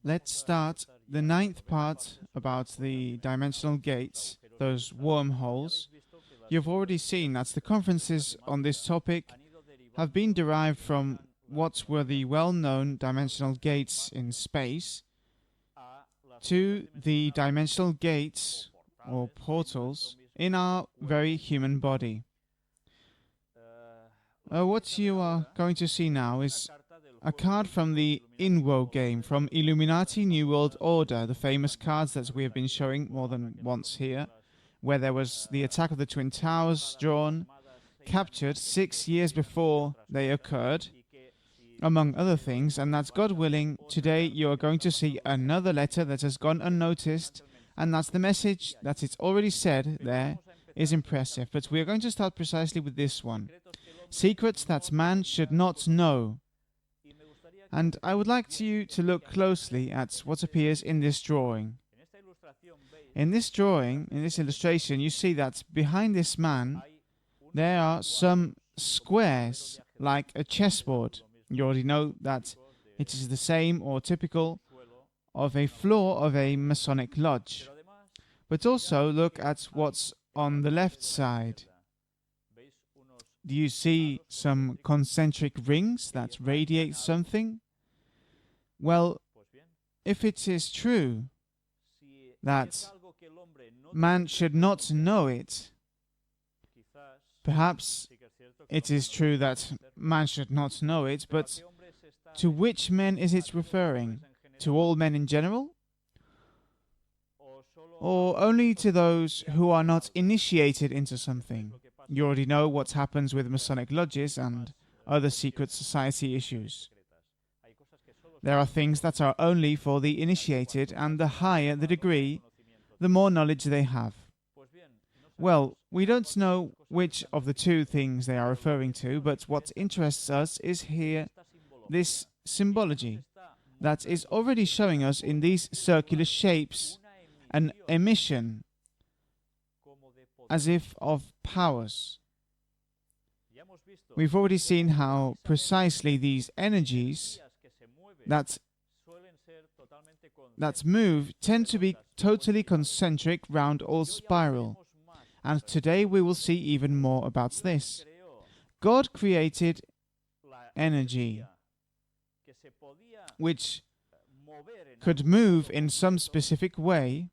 let's start the ninth part about the dimensional gates, those wormholes. You've already seen that the conferences on this topic have been derived from what were the well-known dimensional gates in space to the dimensional gates or portals in our very human body. What you are going to see now is a card from the Inwo game, from Illuminati New World Order, the famous cards that we have been showing more than once here, where there was the attack of the Twin Towers drawn, captured 6 years before they occurred, among other things, and that, God willing, today you are going to see another letter that has gone unnoticed, and that's the message that it's already said there is impressive. But we are going to start precisely with this one. Secrets that man should not know. And I would like you to look closely at what appears in this drawing. In this drawing, in this illustration, you see that behind this man there are some squares, like a chessboard. You already know that it is the same or typical of a floor of a Masonic lodge. But also look at what's on the left side. Do you see some concentric rings that radiate something? Well, if it is true that man should not know it, perhaps it is true that man should not know it, but to which men is it referring? To all men in general? Or only to those who are not initiated into something? You already know what happens with Masonic lodges and other secret society issues. There are things that are only for the initiated, and the higher the degree, the more knowledge they have. Well, we don't know which of the two things they are referring to, but what interests us is here this symbology that is already showing us in these circular shapes an emission as if of powers. We've already seen how precisely these energies that move tend to be totally concentric round or spiral. And today we will see even more about this. God created energy which could move in some specific way,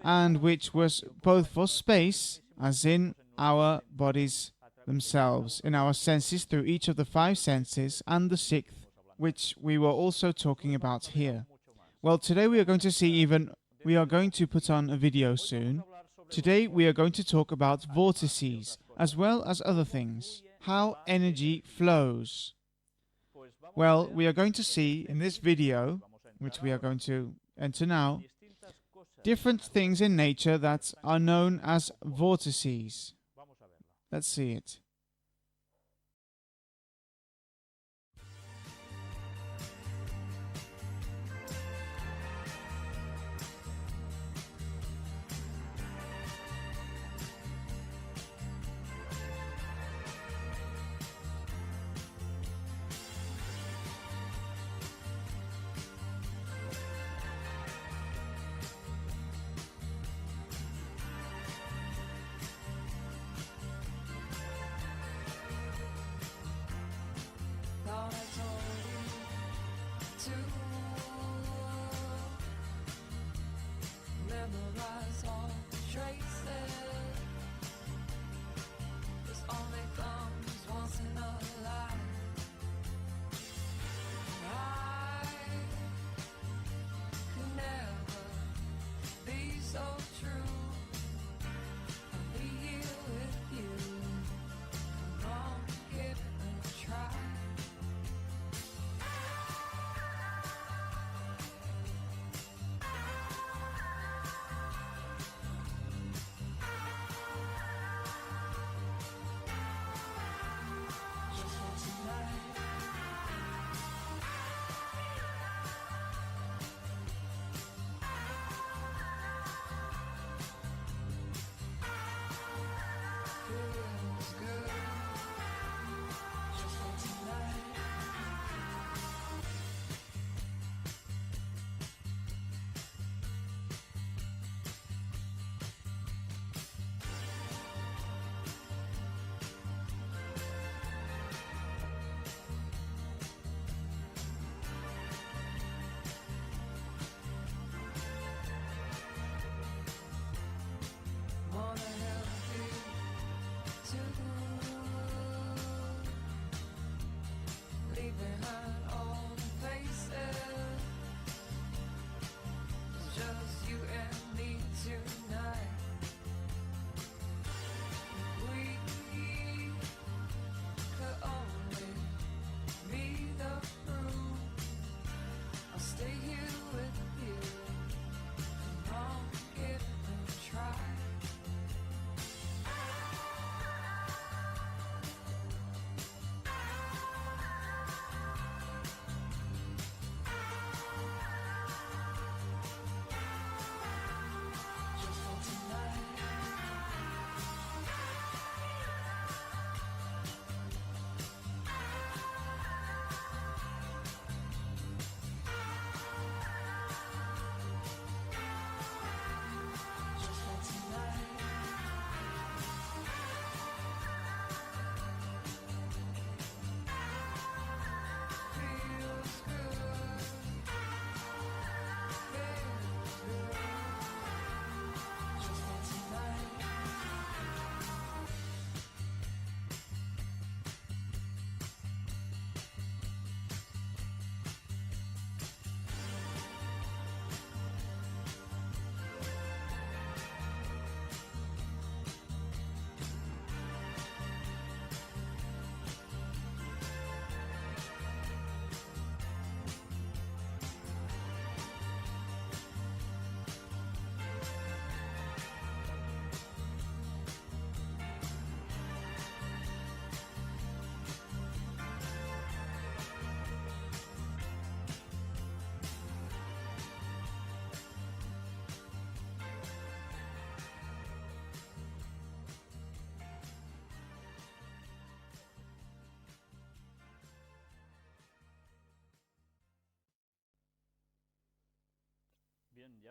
and which was both for space, as in our bodies themselves, in our senses through each of the 5 senses, and the 6th, which we were also talking about here. Well, today we are going to put on a video soon. Today we are going to talk about vortices, as well as other things, how energy flows. Well, we are going to see in this video, which we are going to enter now, different things in nature that are known as vortices. Let's see it.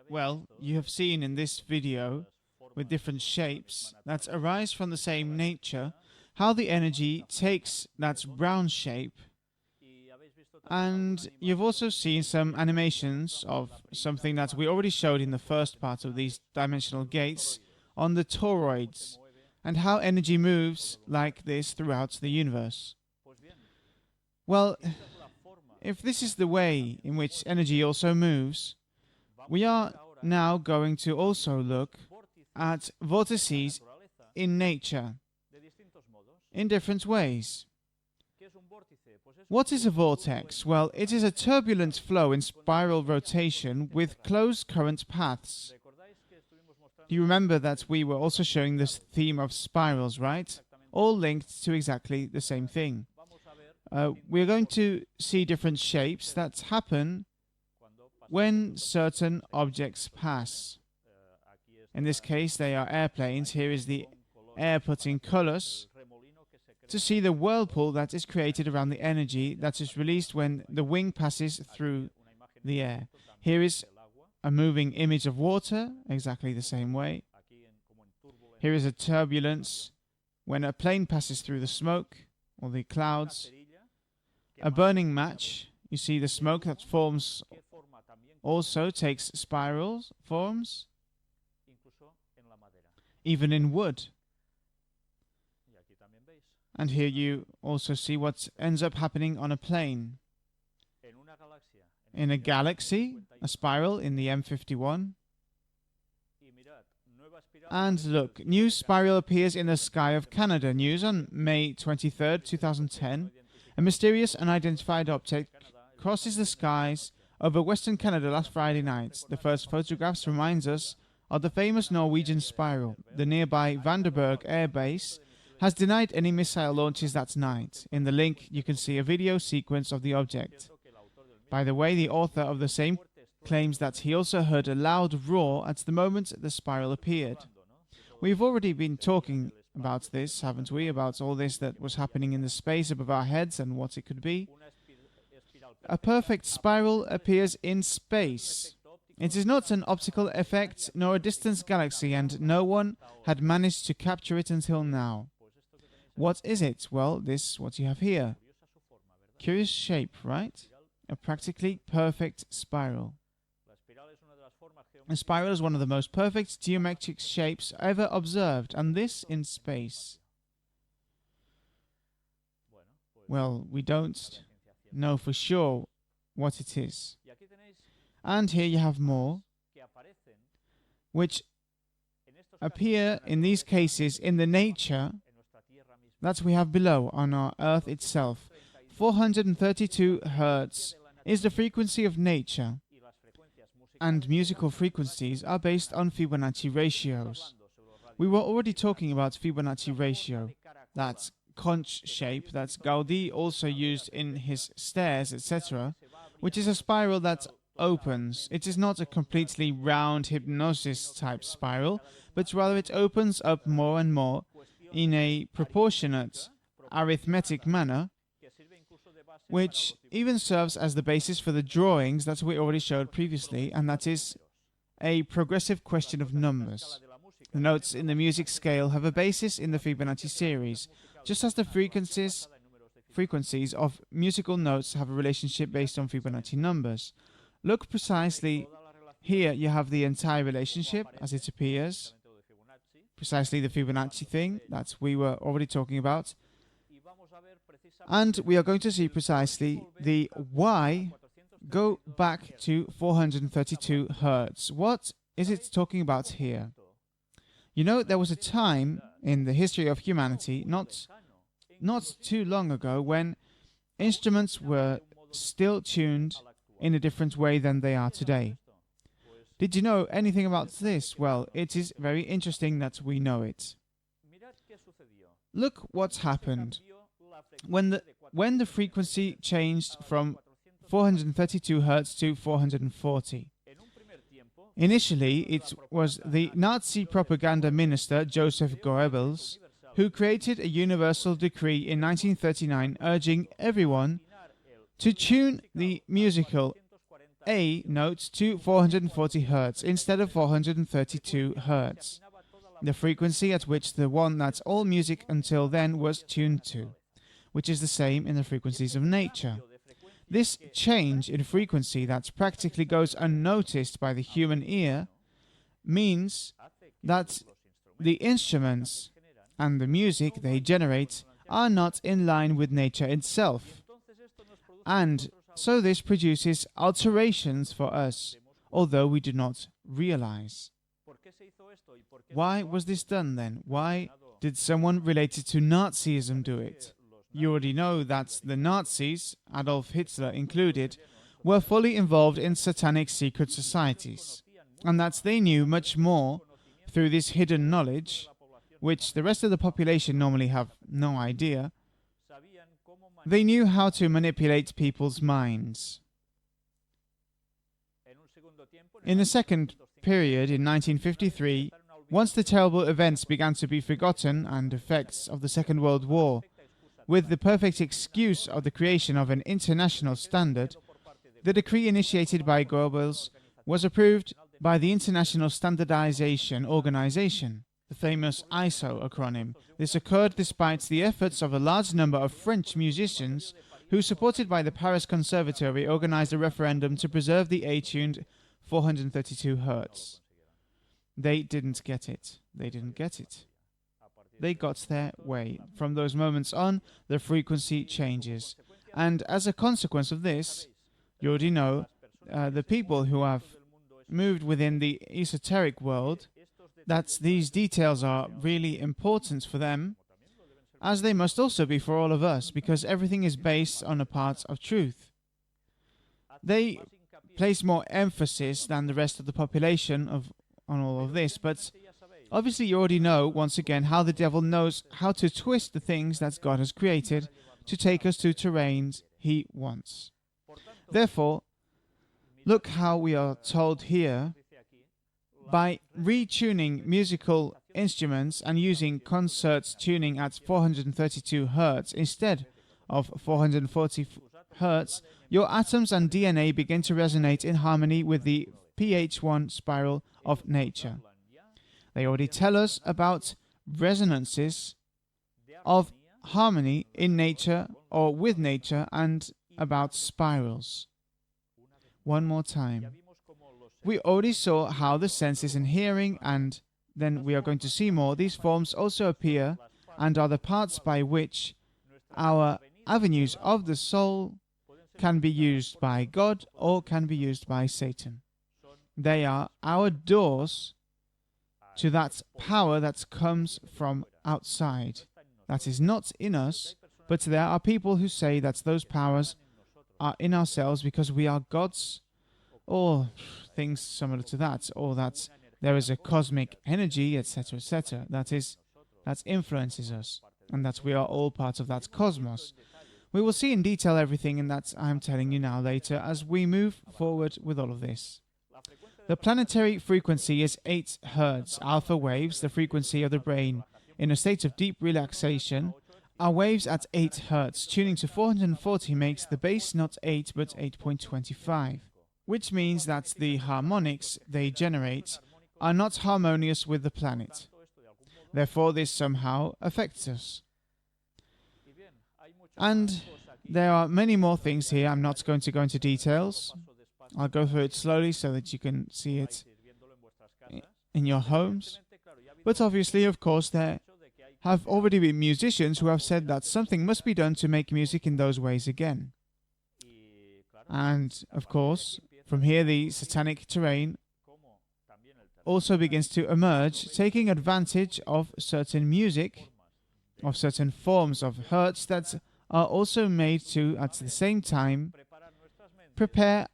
Well, you have seen in this video, with different shapes that arise from the same nature, how the energy takes that brown shape. And you've also seen some animations of something that we already showed in the first part of these dimensional gates on the toroids, and how energy moves like this throughout the universe. Well, if this is the way in which energy also moves, we are now going to also look at vortices in nature in different ways. What is a vortex? Well, it is a turbulent flow in spiral rotation with closed current paths. Do you remember that we were also showing this theme of spirals, right? All linked to exactly the same thing. We're going to see different shapes that happen when certain objects pass. In this case, they are airplanes. Here is the air put in colors to see the whirlpool that is created around the energy that is released when the wing passes through the air. Here is a moving image of water, exactly the same way. Here is a turbulence when a plane passes through the smoke or the clouds. A burning match, you see the smoke that forms also takes spiral forms, even in wood. And here you also see what ends up happening on a plane. In a galaxy, a spiral in the M51. And look, new spiral appears in the sky of Canada. News on May 23rd, 2010. A mysterious unidentified object crosses the skies over Western Canada last Friday night. The first photographs reminds us of the famous Norwegian spiral. The nearby Vandenberg Air Base has denied any missile launches that night. In the link, you can see a video sequence of the object. By the way, the author of the same claims that he also heard a loud roar at the moment the spiral appeared. We've already been talking about this, haven't we? About all this that was happening in the space above our heads and what it could be. A perfect spiral appears in space. It is not an optical effect nor a distant galaxy, and no one had managed to capture it until now. What is it? Well, this is what you have here. Curious shape, right? A practically perfect spiral. A spiral is one of the most perfect geometric shapes ever observed, and this in space. Well, we don't know for sure what it is. And here you have more, which appear in these cases in the nature that we have below on our Earth itself. 432 Hertz is the frequency of nature, and musical frequencies are based on Fibonacci ratios. We were already talking about Fibonacci ratio, that conch shape that Gaudí also used in his stairs, etc., which is a spiral that opens. It is not a completely round hypnosis type spiral, but rather it opens up more and more in a proportionate arithmetic manner, which even serves as the basis for the drawings that we already showed previously, and that is a progressive question of numbers. The notes in the music scale have a basis in the Fibonacci series, just as the frequencies of musical notes have a relationship based on Fibonacci numbers. Look precisely here, you have the entire relationship as it appears, precisely the Fibonacci thing that we were already talking about. And we are going to see precisely the Y go back to 432 Hertz. What is it talking about here? You know, there was a time in the history of humanity, not too long ago, when instruments were still tuned in a different way than they are today. Did you know anything about this? Well, it is very interesting that we know it. Look what's happened. When the frequency changed from 432 Hertz to 440. Initially, it was the Nazi propaganda minister Joseph Goebbels who created a universal decree in 1939 urging everyone to tune the musical A note to 440 Hz instead of 432 Hz, the frequency at which the one that all music until then was tuned to, which is the same in the frequencies of nature. This change in frequency that practically goes unnoticed by the human ear means that the instruments and the music they generate are not in line with nature itself. And so this produces alterations for us, although we do not realize. Why was this done then? Why did someone related to Nazism do it? You already know that the Nazis, Adolf Hitler included, were fully involved in satanic secret societies, and that they knew much more through this hidden knowledge, which the rest of the population normally have no idea. They knew how to manipulate people's minds. In the second period, in 1953, once the terrible events began to be forgotten and effects of the Second World War, with the perfect excuse of the creation of an international standard, the decree initiated by Goebbels was approved by the International Standardization Organization, the famous ISO acronym. This occurred despite the efforts of a large number of French musicians who, supported by the Paris Conservatory, organized a referendum to preserve the A-tuned 432 Hz. They didn't get it. They didn't get it. They got their way. From those moments on, the frequency changes. And as a consequence of this, you already know, the people who have moved within the esoteric world, that these details are really important for them, as they must also be for all of us, because everything is based on a part of truth. They place more emphasis than the rest of the population on all of this, but obviously you already know, once again, how the devil knows how to twist the things that God has created to take us to terrains he wants. Therefore, look how we are told here, by retuning musical instruments and using concert tuning at 432 Hz instead of 440 Hz, your atoms and DNA begin to resonate in harmony with the pH1 spiral of nature. They already tell us about resonances of harmony in nature or with nature and about spirals. One more time. We already saw how the senses in hearing, and then we are going to see more. These forms also appear and are the parts by which our avenues of the soul can be used by God or can be used by Satan. They are our doors to that power that comes from outside, that is not in us, but there are people who say that those powers are in ourselves because we are gods, or things similar to that, or that there is a cosmic energy, etc., etc., that influences us, and that we are all part of that cosmos. We will see in detail everything in that I am telling you now later as we move forward with all of this. The planetary frequency is 8 Hz. Alpha waves, the frequency of the brain in a state of deep relaxation, are waves at 8 Hz. Tuning to 440 makes the base not 8 but 8.25. Which means that the harmonics they generate are not harmonious with the planet. Therefore, this somehow affects us. And there are many more things here. I'm not going to go into details. I'll go through it slowly so that you can see it in your homes. But obviously, of course, there have already been musicians who have said that something must be done to make music in those ways again. And, of course, from here, the satanic terrain also begins to emerge, taking advantage of certain music, of certain forms of hertz that are also made to, at the same time, prepare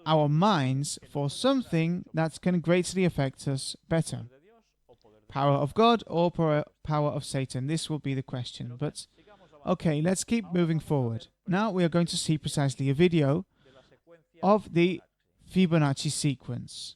our minds for something that can greatly affect us better. Power of God or power of Satan? This will be the question. But, okay, let's keep moving forward. Now we are going to see precisely a video of the Fibonacci sequence.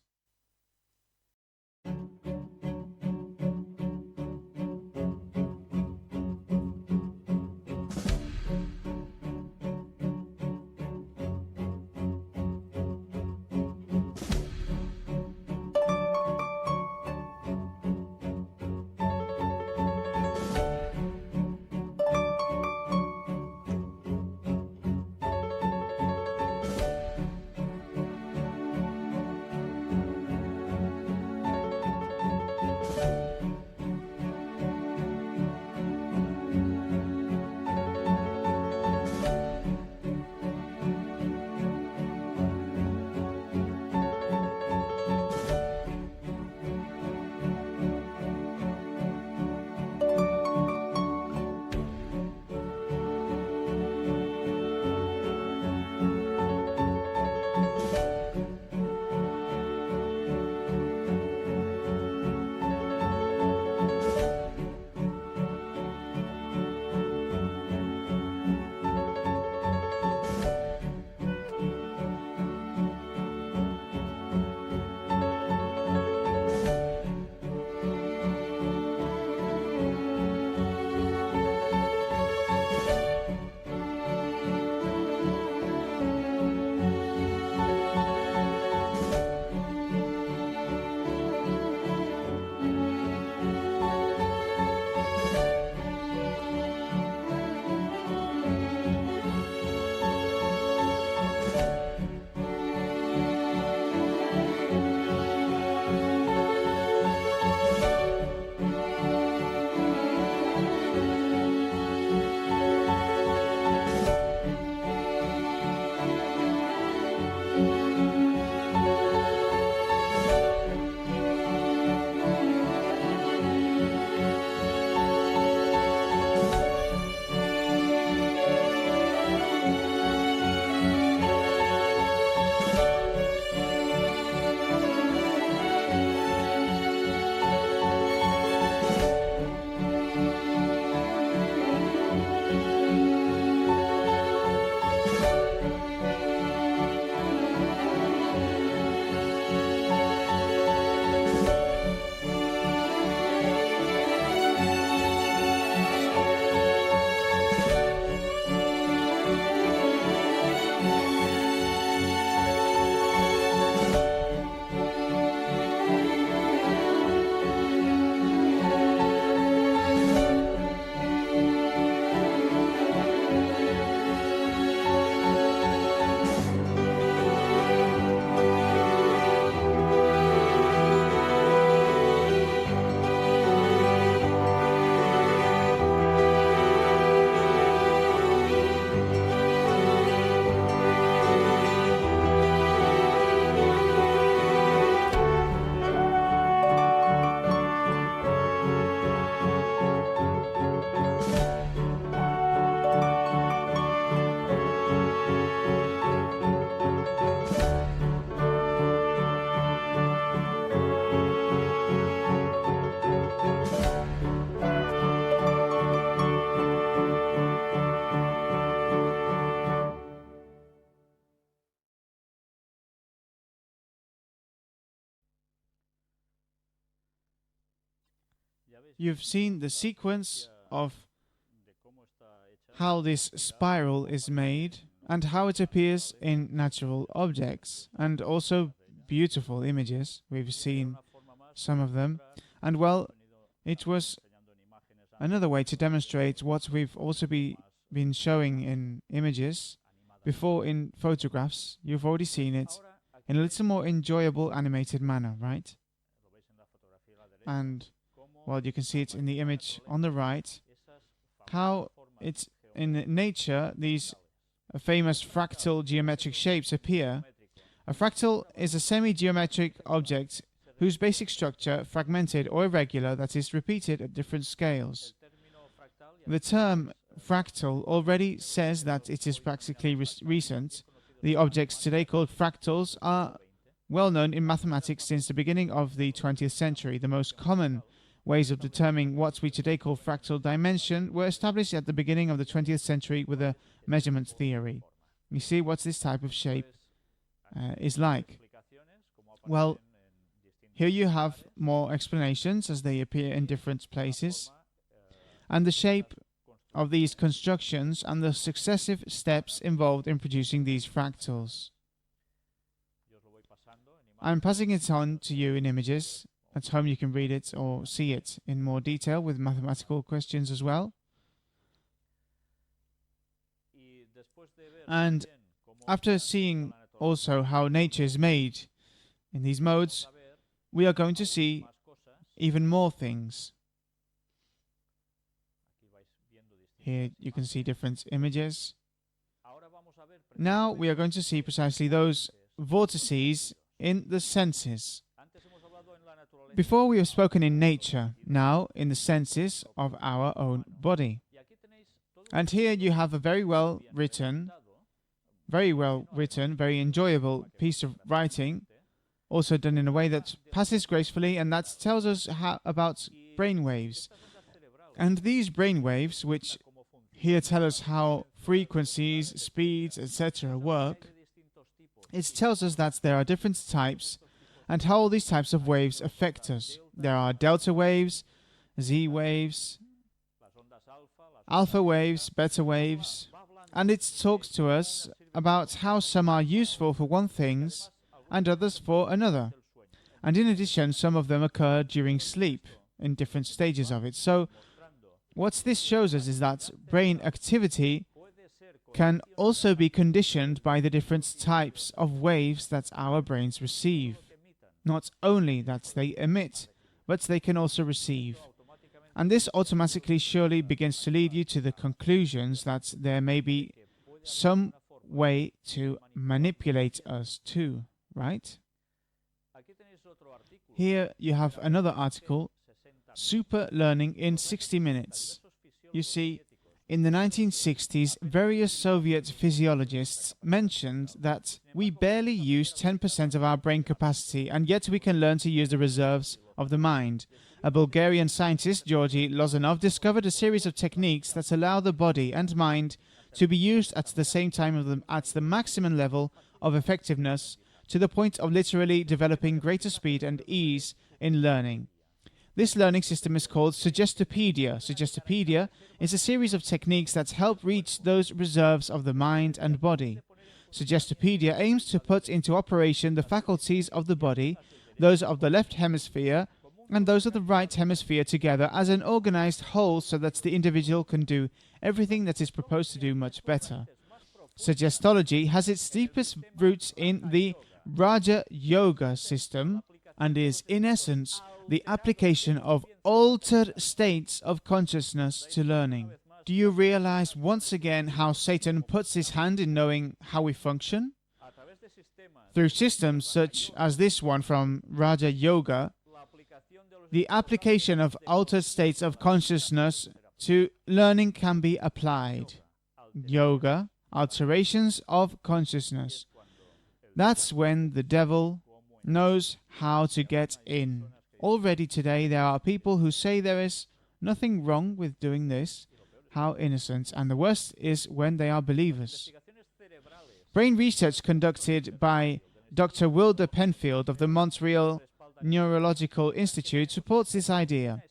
you've seen the sequence of how this spiral is made and how it appears in natural objects and also beautiful images. We've seen some of them. And well, it was another way to demonstrate what we've also been showing in images. Before in photographs, you've already seen it in a little more enjoyable animated manner, right? And, well, you can see it in the image on the right, how it's in nature, these famous fractal geometric shapes appear. A fractal is a semi-geometric object whose basic structure, fragmented or irregular, that is repeated at different scales. The term fractal already says that it is practically recent. The objects today called fractals are well known in mathematics since the beginning of the 20th century. The most common ways of determining what we today call fractal dimension were established at the beginning of the 20th century with a measurement theory. You see what this type of shape is like. Well, here you have more explanations as they appear in different places, and the shape of these constructions and the successive steps involved in producing these fractals. I'm passing it on to you in images. At home you can read it or see it in more detail with mathematical questions as well. And after seeing also how nature is made in these modes, we are going to see even more things. Here you can see different images. Now we are going to see precisely those vortices in the senses. Before we have spoken in nature, now in the senses of our own body. And here you have a very well written, very enjoyable piece of writing, also done in a way that passes gracefully, and that tells us about brainwaves. And these brainwaves, which here tell us how frequencies, speeds, etc. work, it tells us that there are different types and how all these types of waves affect us. There are delta waves, Z waves, alpha waves, beta waves, and it talks to us about how some are useful for one thing and others for another. And in addition, some of them occur during sleep in different stages of it. So what this shows us is that brain activity can also be conditioned by the different types of waves that our brains receive. Not only that they emit, but they can also receive. And this automatically surely begins to lead you to the conclusions that there may be some way to manipulate us too, right? Here you have another article, Super Learning in 60 Minutes. You see, in the 1960s, various Soviet physiologists mentioned that we barely use 10% of our brain capacity, and yet we can learn to use the reserves of the mind. A Bulgarian scientist, Georgy Lozanov, discovered a series of techniques that allow the body and mind to be used at the same time at the maximum level of effectiveness, to the point of literally developing greater speed and ease in learning. This learning system is called Suggestopedia. Suggestopedia is a series of techniques that help reach those reserves of the mind and body. Suggestopedia aims to put into operation the faculties of the body, those of the left hemisphere and those of the right hemisphere together as an organized whole, so that the individual can do everything that is proposed to do much better. Suggestology has its deepest roots in the Raja Yoga system and is, in essence, the application of altered states of consciousness to learning. Do you realize once again how Satan puts his hand in knowing how we function? Through systems such as this one from Raja Yoga, the application of altered states of consciousness to learning can be applied. Yoga, alterations of consciousness. That's when the devil knows how to get in. Already today there are people who say there is nothing wrong with doing this. How innocent. And the worst is when they are believers. Brain research conducted by Dr. Wilder Penfield of the Montreal Neurological Institute supports this idea.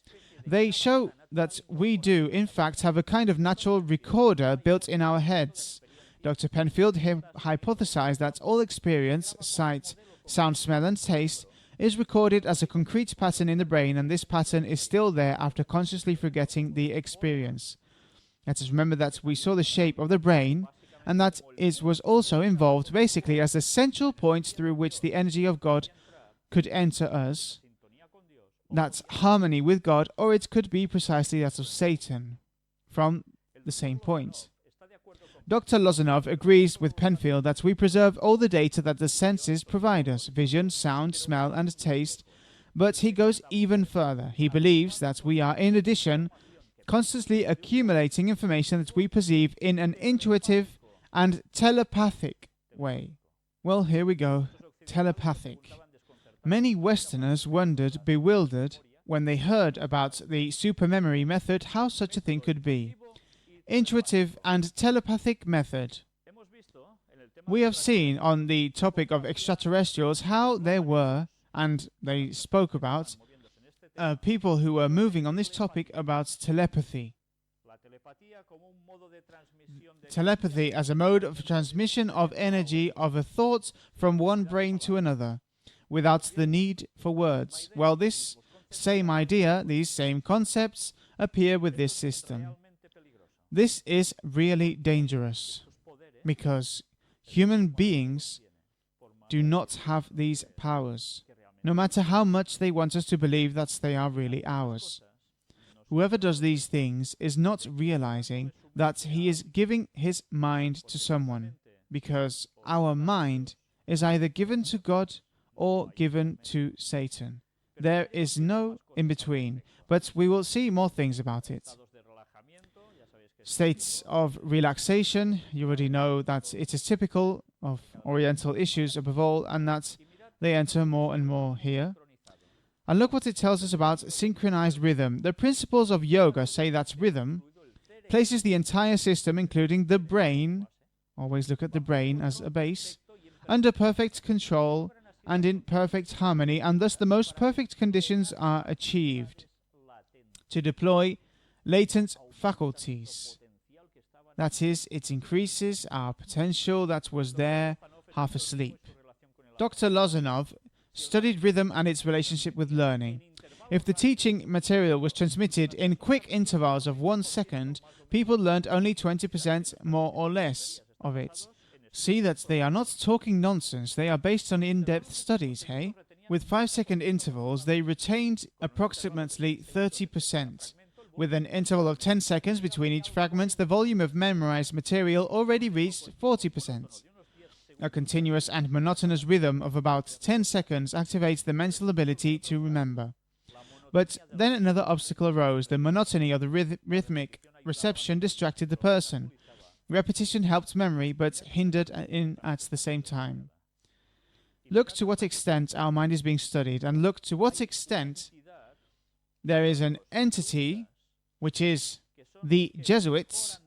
They show that we do, in fact, have a kind of natural recorder built in our heads. Dr. Penfield hypothesized that all experience, sight, sound, smell, and taste is recorded as a concrete pattern in the brain, and this pattern is still there after consciously forgetting the experience. Let us remember that we saw the shape of the brain, and that it was also involved basically as the central point through which the energy of God could enter us. That's harmony with God, or it could be precisely that of Satan, from the same point. Dr. Lozanov agrees with Penfield that we preserve all the data that the senses provide us, vision, sound, smell, and taste, but he goes even further. He believes that we are, in addition, constantly accumulating information that we perceive in an intuitive and telepathic way. Well, here we go. Telepathic. Many Westerners wondered, bewildered, when they heard about the supermemory method, how such a thing could be. Intuitive and telepathic method. We have seen on the topic of extraterrestrials how there were, and they spoke about, people who were moving on this topic about telepathy. Telepathy as a mode of transmission of energy of a thought from one brain to another, without the need for words. Well, this same idea, these same concepts, appear with this system. This is really dangerous, because human beings do not have these powers, no matter how much they want us to believe that they are really ours. Whoever does these things is not realizing that he is giving his mind to someone, because our mind is either given to God or given to Satan. There is no in-between, but we will see more things about it. States of relaxation, you already know that it is typical of Oriental issues above all, and that they enter more and more here. And look what it tells us about synchronized rhythm. The principles of yoga say that rhythm places the entire system, including the brain, always look at the brain as a base, under perfect control and in perfect harmony, and thus the most perfect conditions are achieved to deploy latent faculties. That is, it increases our potential that was there half asleep. Dr. Lozanov studied rhythm and its relationship with learning. If the teaching material was transmitted in quick intervals of 1 second, people learned only 20% more or less of it. See that they are not talking nonsense, they are based on in-depth studies, hey? With 5-second intervals, they retained approximately 30%. With an interval of 10 seconds between each fragment, the volume of memorized material already reached 40%. A continuous and monotonous rhythm of about 10 seconds activates the mental ability to remember. But then another obstacle arose. The monotony of the rhythmic reception distracted the person. Repetition helped memory, but hindered at the same time. Look to what extent our mind is being studied, and look to what extent there is an entity, which is the Jesuits,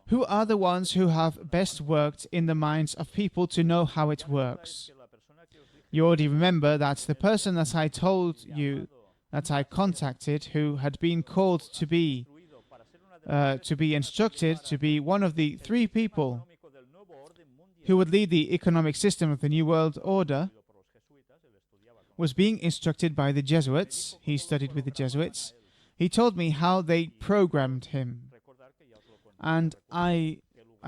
who are the ones who have best worked in the minds of people to know how it works. You already remember that the person that I told you that I contacted, who had been called to be instructed to be one of the 3 people who would lead the economic system of the New World Order, was being instructed by the Jesuits. He studied with the Jesuits. He told me how they programmed him. And I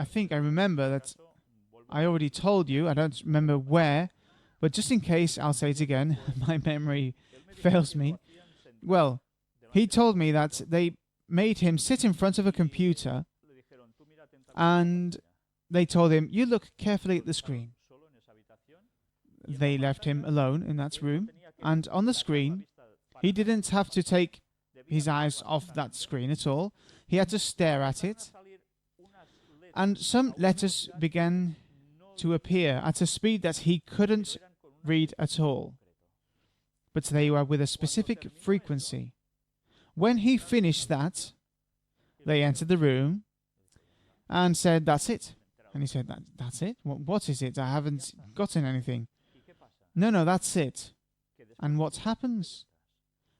think I remember that I already told you, I don't remember where, but just in case, I'll say it again, my memory fails me. Well, he told me that they made him sit in front of a computer, and they told him, you look carefully at the screen. They left him alone in that room, and on the screen, he didn't have to take his eyes off that screen at all. He had to stare at it, and some letters began to appear at a speed that he couldn't read at all. But they were with a specific frequency. When he finished that, they entered the room and said, that's it. And he said, that's it? What is it? I haven't gotten anything. No, that's it. And what happens?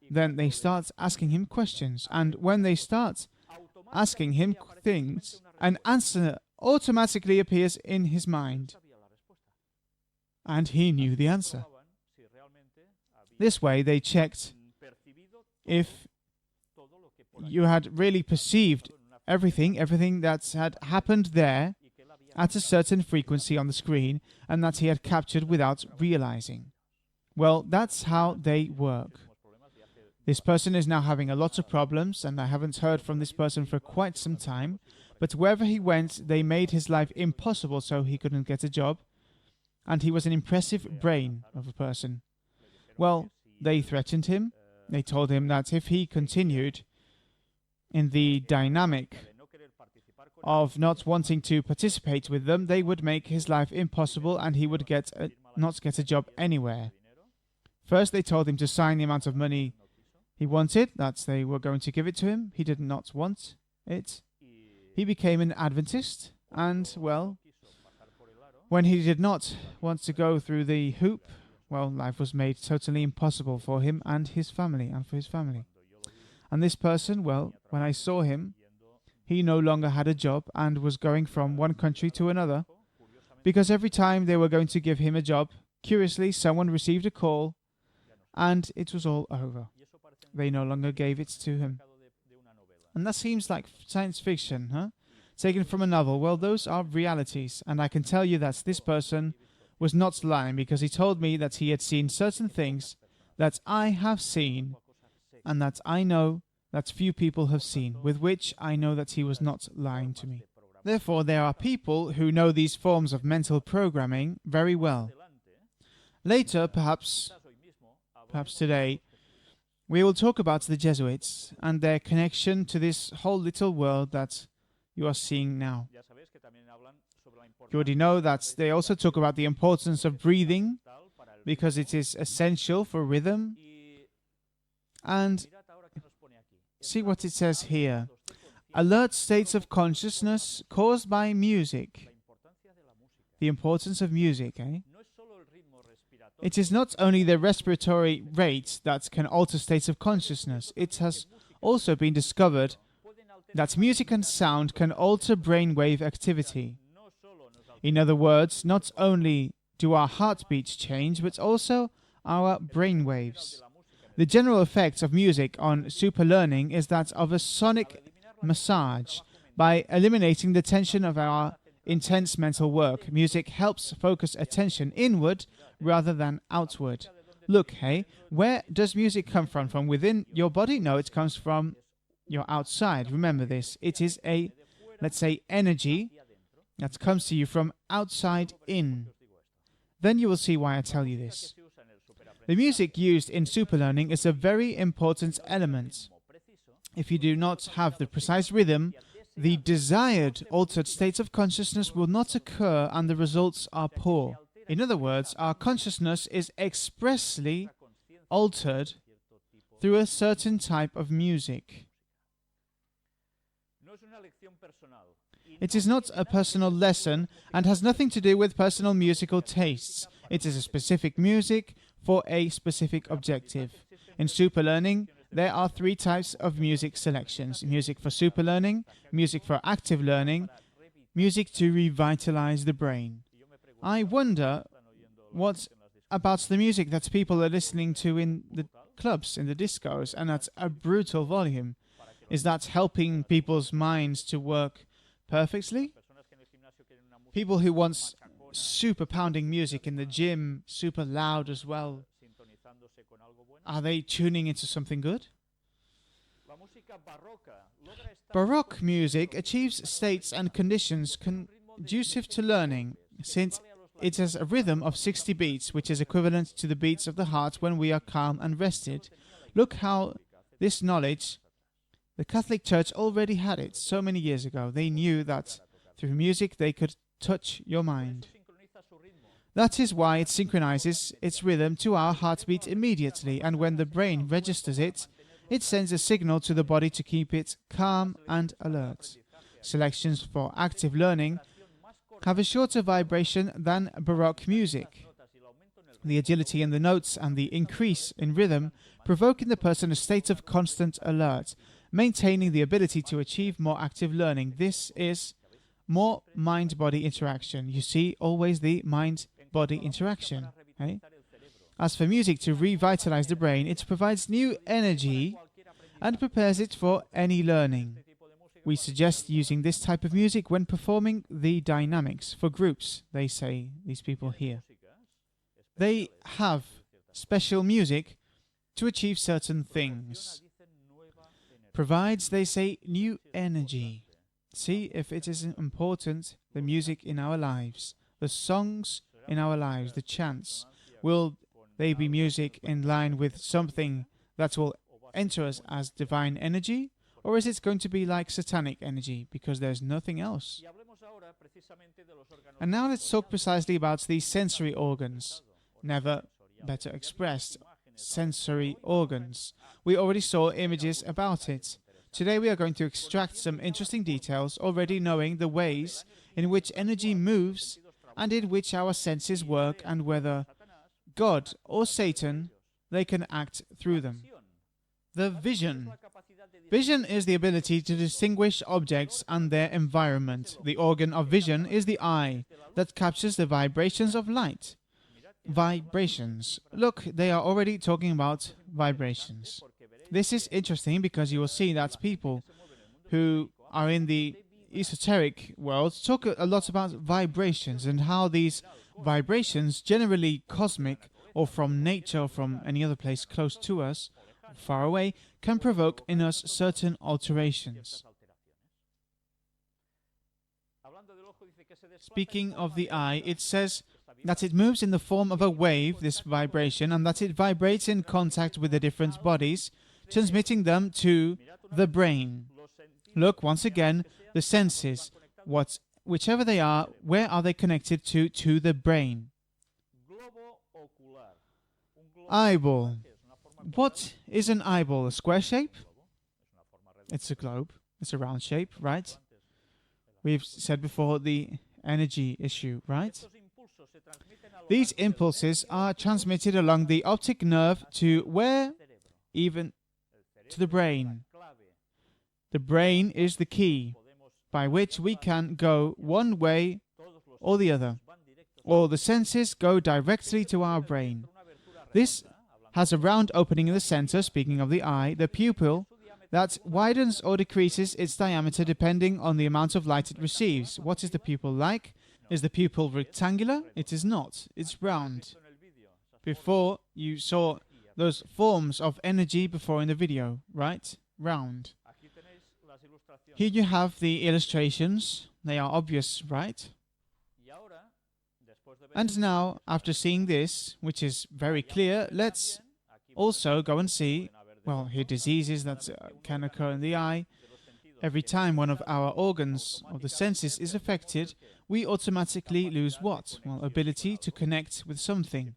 Then they start asking him questions, and when they start asking him things, an answer automatically appears in his mind, and he knew the answer. This way they checked if you had really perceived everything that had happened there at a certain frequency on the screen, and that he had captured without realizing. Well, that's how they work. This person is now having a lot of problems, and I haven't heard from this person for quite some time, but wherever he went, they made his life impossible so he couldn't get a job, and he was an impressive brain of a person. Well, they threatened him. They told him that if he continued in the dynamic of not wanting to participate with them, they would make his life impossible and he would not get a job anywhere. First, they told him to sign the amount of money he wanted, that they were going to give it to him. He did not want it. He became an Adventist, and, well, when he did not want to go through the hoop, well, life was made totally impossible for him and his family, and for his family. And this person, well, when I saw him, he no longer had a job and was going from one country to another, because every time they were going to give him a job, curiously, someone received a call, and it was all over. They no longer gave it to him. And that seems like science fiction, huh? Taken from a novel. Well, those are realities, and I can tell you that this person was not lying, because he told me that he had seen certain things that I have seen, and that I know that few people have seen, with which I know that he was not lying to me. Therefore, there are people who know these forms of mental programming very well. Later, perhaps today, we will talk about the Jesuits and their connection to this whole little world that you are seeing now. You already know that they also talk about the importance of breathing, because it is essential for rhythm. And see what it says here. Alert states of consciousness caused by music. The importance of music, eh? It is not only the respiratory rate that can alter states of consciousness. It has also been discovered that music and sound can alter brainwave activity. In other words, not only do our heartbeats change, but also our brainwaves. The general effect of music on superlearning is that of a sonic massage. By eliminating the tension of our intense mental work, music helps focus attention inward rather than outward. Look, hey, where does music come from? From within your body? No, it comes from your outside. Remember this. It is a, let's say, energy that comes to you from outside in. Then you will see why I tell you this. The music used in superlearning is a very important element. If you do not have the precise rhythm, the desired altered states of consciousness will not occur and the results are poor. In other words, our consciousness is expressly altered through a certain type of music. It is not a personal lesson and has nothing to do with personal musical tastes. It is a specific music for a specific objective. In superlearning, there are three types of music selections: music for superlearning, music for active learning, music to revitalize the brain. I wonder what about the music that people are listening to in the clubs, in the discos, and at a brutal volume. Is that helping people's minds to work perfectly? People who want super pounding music in the gym, super loud as well, are they tuning into something good? Baroque music achieves states and conditions conducive to learning, since it has a rhythm of 60 beats, which is equivalent to the beats of the heart when we are calm and rested. Look how this knowledge, the Catholic Church already had it so many years ago. They knew that through music they could touch your mind. That is why it synchronizes its rhythm to our heartbeat immediately, and when the brain registers it, it sends a signal to the body to keep it calm and alert. Selections for active learning have a shorter vibration than Baroque music. the agility in the notes, and the increase in rhythm, provoking the person a state of constant alert, maintaining the ability to achieve more active learning. This is more mind-body interaction. You see, always the mind-body interaction. Okay? As for music, to revitalize the brain, it provides new energy and prepares it for any learning. We suggest using this type of music when performing the dynamics for groups, they say, these people here. They have special music to achieve certain things. Provides, they say, new energy. See if it is important, the music in our lives, the songs in our lives, the chants. Will they be music in line with something that will enter us as divine energy? Or is it going to be like satanic energy, because there's nothing else? And now let's talk precisely about these sensory organs. Never better expressed. Sensory organs. We already saw images about it. Today we are going to extract some interesting details, already knowing the ways in which energy moves and in which our senses work, and whether God or Satan, they can act through them. The vision. Vision is the ability to distinguish objects and their environment. The organ of vision is the eye that captures the vibrations of light. Vibrations. Look, they are already talking about vibrations. This is interesting because you will see that people who are in the esoteric world talk a lot about vibrations and how these vibrations, generally cosmic or from nature or from any other place close to us, far away, can provoke in us certain alterations. Speaking of the eye, it says that it moves in the form of a wave, this vibration, and that it vibrates in contact with the different bodies, transmitting them to the brain. Look, once again, the senses, whichever they are, where are they connected to? To the brain. Eyeball. What is an eyeball? A square shape? It's a globe. It's a round shape, right? We've said before the energy issue, right? These impulses are transmitted along the optic nerve to where? Even to the brain. The brain is the key by which we can go one way or the other. All the senses go directly to our brain. This has a round opening in the center, speaking of the eye, the pupil, that widens or decreases its diameter depending on the amount of light it receives. What is the pupil like? Is the pupil rectangular? It is not. It's round. Before, you saw those forms of energy before in the video, right? Round. Here you have the illustrations. They are obvious, right? And now, after seeing this, which is very clear, let's also go and see, well, here diseases that can occur in the eye. Every time one of our organs of the senses is affected, we automatically lose what? Well, ability to connect with something.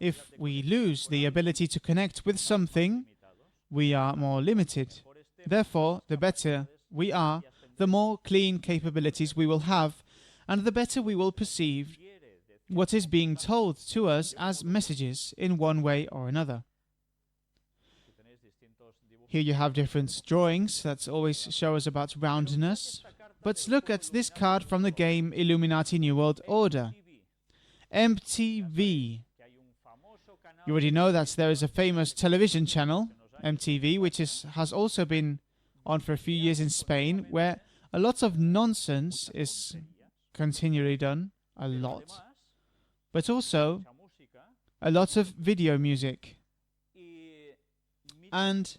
If we lose the ability to connect with something, we are more limited. Therefore, the better we are, the more clean capabilities we will have, and the better we will perceive what is being told to us as messages in one way or another. Here you have different drawings that always show us about roundness. But look at this card from the game Illuminati New World Order. MTV. You already know that there is a famous television channel, MTV, which has also been on for a few years in Spain, where a lot of nonsense is continually done, a lot. But also a lot of video music. And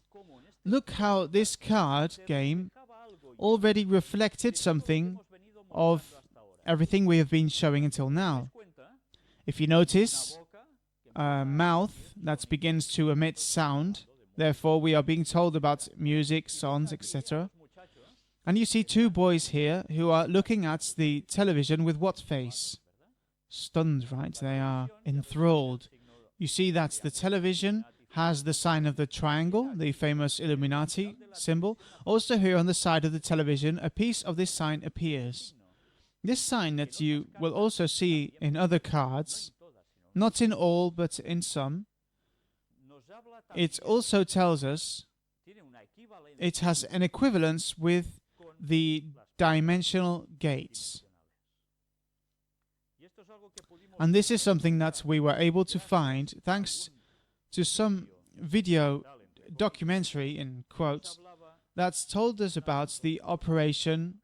look how this card game already reflected something of everything we have been showing until now. If you notice, a mouth that begins to emit sound, therefore we are being told about music, songs, etc. And you see two boys here who are looking at the television with what face? Stunned, right? They are enthralled. You see that the television has the sign of the triangle, the famous Illuminati symbol. Also here on the side of the television, a piece of this sign appears. This sign that you will also see in other cards, not in all, but in some. It also tells us it has an equivalence with the dimensional gates. And this is something that we were able to find thanks to some video documentary, in quotes, that's told us about the operation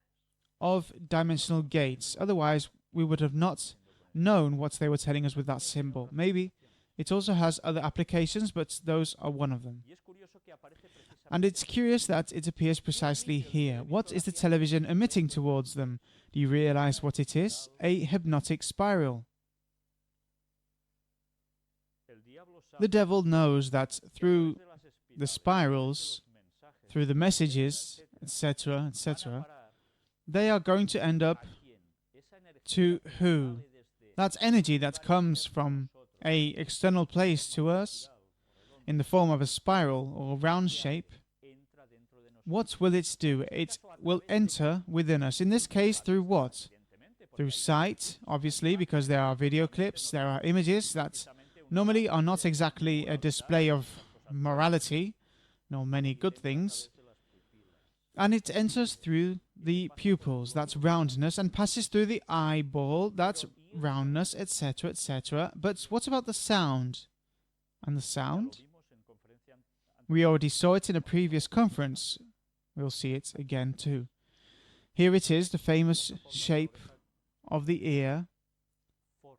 of dimensional gates. Otherwise, we would have not known what they were telling us with that symbol. Maybe it also has other applications, but those are one of them. And it's curious that it appears precisely here. What is the television emitting towards them? Do you realize what it is? A hypnotic spiral. The devil knows that through the spirals, through the messages, etc., etc., they are going to end up to who? That energy that comes from a external place to us in the form of a spiral or round shape. What will it do? It will enter within us. In this case, through what? Through sight, obviously, because there are video clips, there are images that normally are not exactly a display of morality, nor many good things. And it enters through the pupils, that's roundness, and passes through the eyeball, that's roundness, etc., etc. But what about the sound? And the sound? We already saw it in a previous conference. We'll see it again too. Here it is, the famous shape of the ear,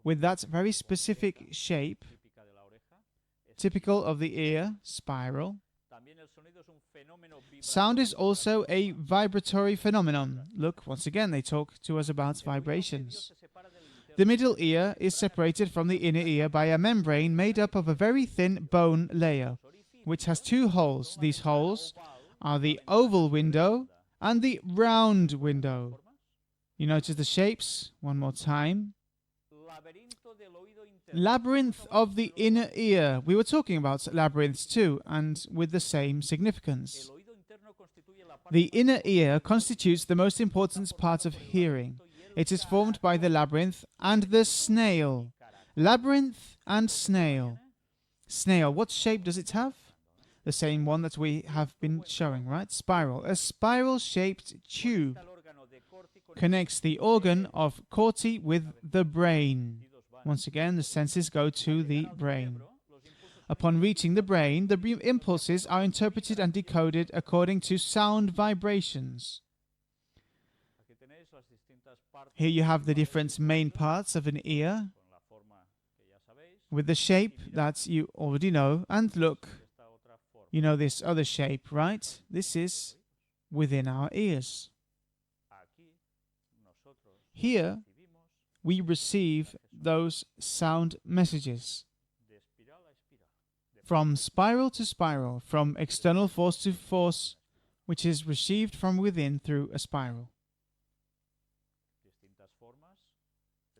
with that very specific shape, typical of the ear, spiral. Sound is also a vibratory phenomenon. Look, once again, they talk to us about vibrations. The middle ear is separated from the inner ear by a membrane made up of a very thin bone layer, which has two holes. These holes are the oval window and the round window. You notice the shapes? One more time. Labyrinth of the inner ear. We were talking about labyrinths too, and with the same significance. The inner ear constitutes the most important part of hearing. It is formed by the labyrinth and the snail. Labyrinth and snail. Snail, what shape does it have? The same one that we have been showing, right? Spiral. A spiral-shaped tube connects the organ of Corti with the brain. Once again, the senses go to the brain. Upon reaching the brain, the impulses are interpreted and decoded according to sound vibrations. Here you have the different main parts of an ear with the shape that you already know. And look, you know this other shape, right? This is within our ears. Here, we receive those sound messages from spiral to spiral, from external force to force, which is received from within through a spiral.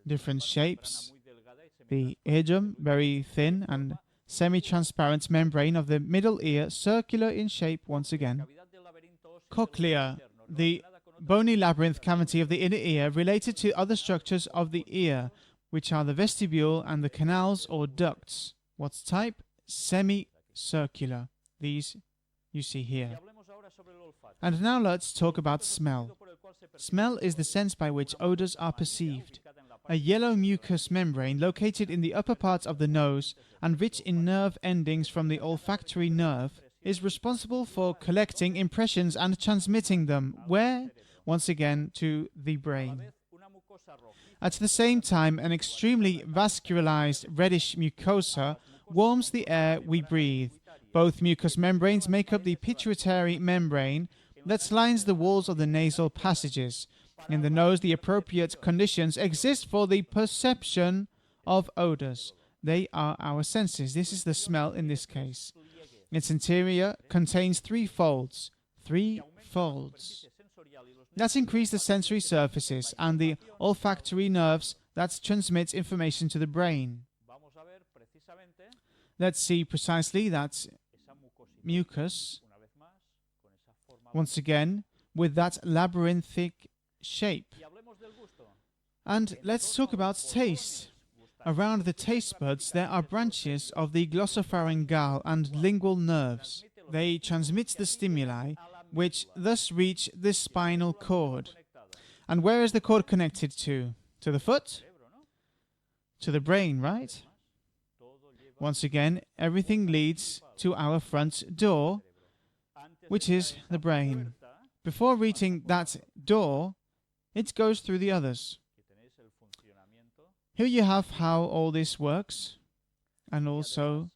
Different shapes. The eardrum, very thin and semi-transparent membrane of the middle ear, circular in shape once again. Cochlea, the bony labyrinth cavity of the inner ear related to other structures of the ear, which are the vestibule and the canals or ducts. What type? Semicircular. These you see here. And now let's talk about smell. Smell is the sense by which odors are perceived. A yellow mucous membrane located in the upper part of the nose and rich in nerve endings from the olfactory nerve is responsible for collecting impressions and transmitting them. Where? Once again, to the brain. At the same time, an extremely vascularized reddish mucosa warms the air we breathe. Both mucous membranes make up the pituitary membrane that lines the walls of the nasal passages. In the nose, the appropriate conditions exist for the perception of odors. They are our senses. This is the smell in this case. Its interior contains three folds. That increase the sensory surfaces and the olfactory nerves that transmit information to the brain. Let's see precisely that mucus, once again, with that labyrinthic shape. And let's talk about taste. Around the taste buds there are branches of the glossopharyngeal and lingual nerves. They transmit the stimuli, which thus reach the spinal cord. And where is the cord connected to? To the foot? To the brain, right? Once again, everything leads to our front door, which is the brain. Before reaching that door, it goes through the others. Here you have how all this works, and also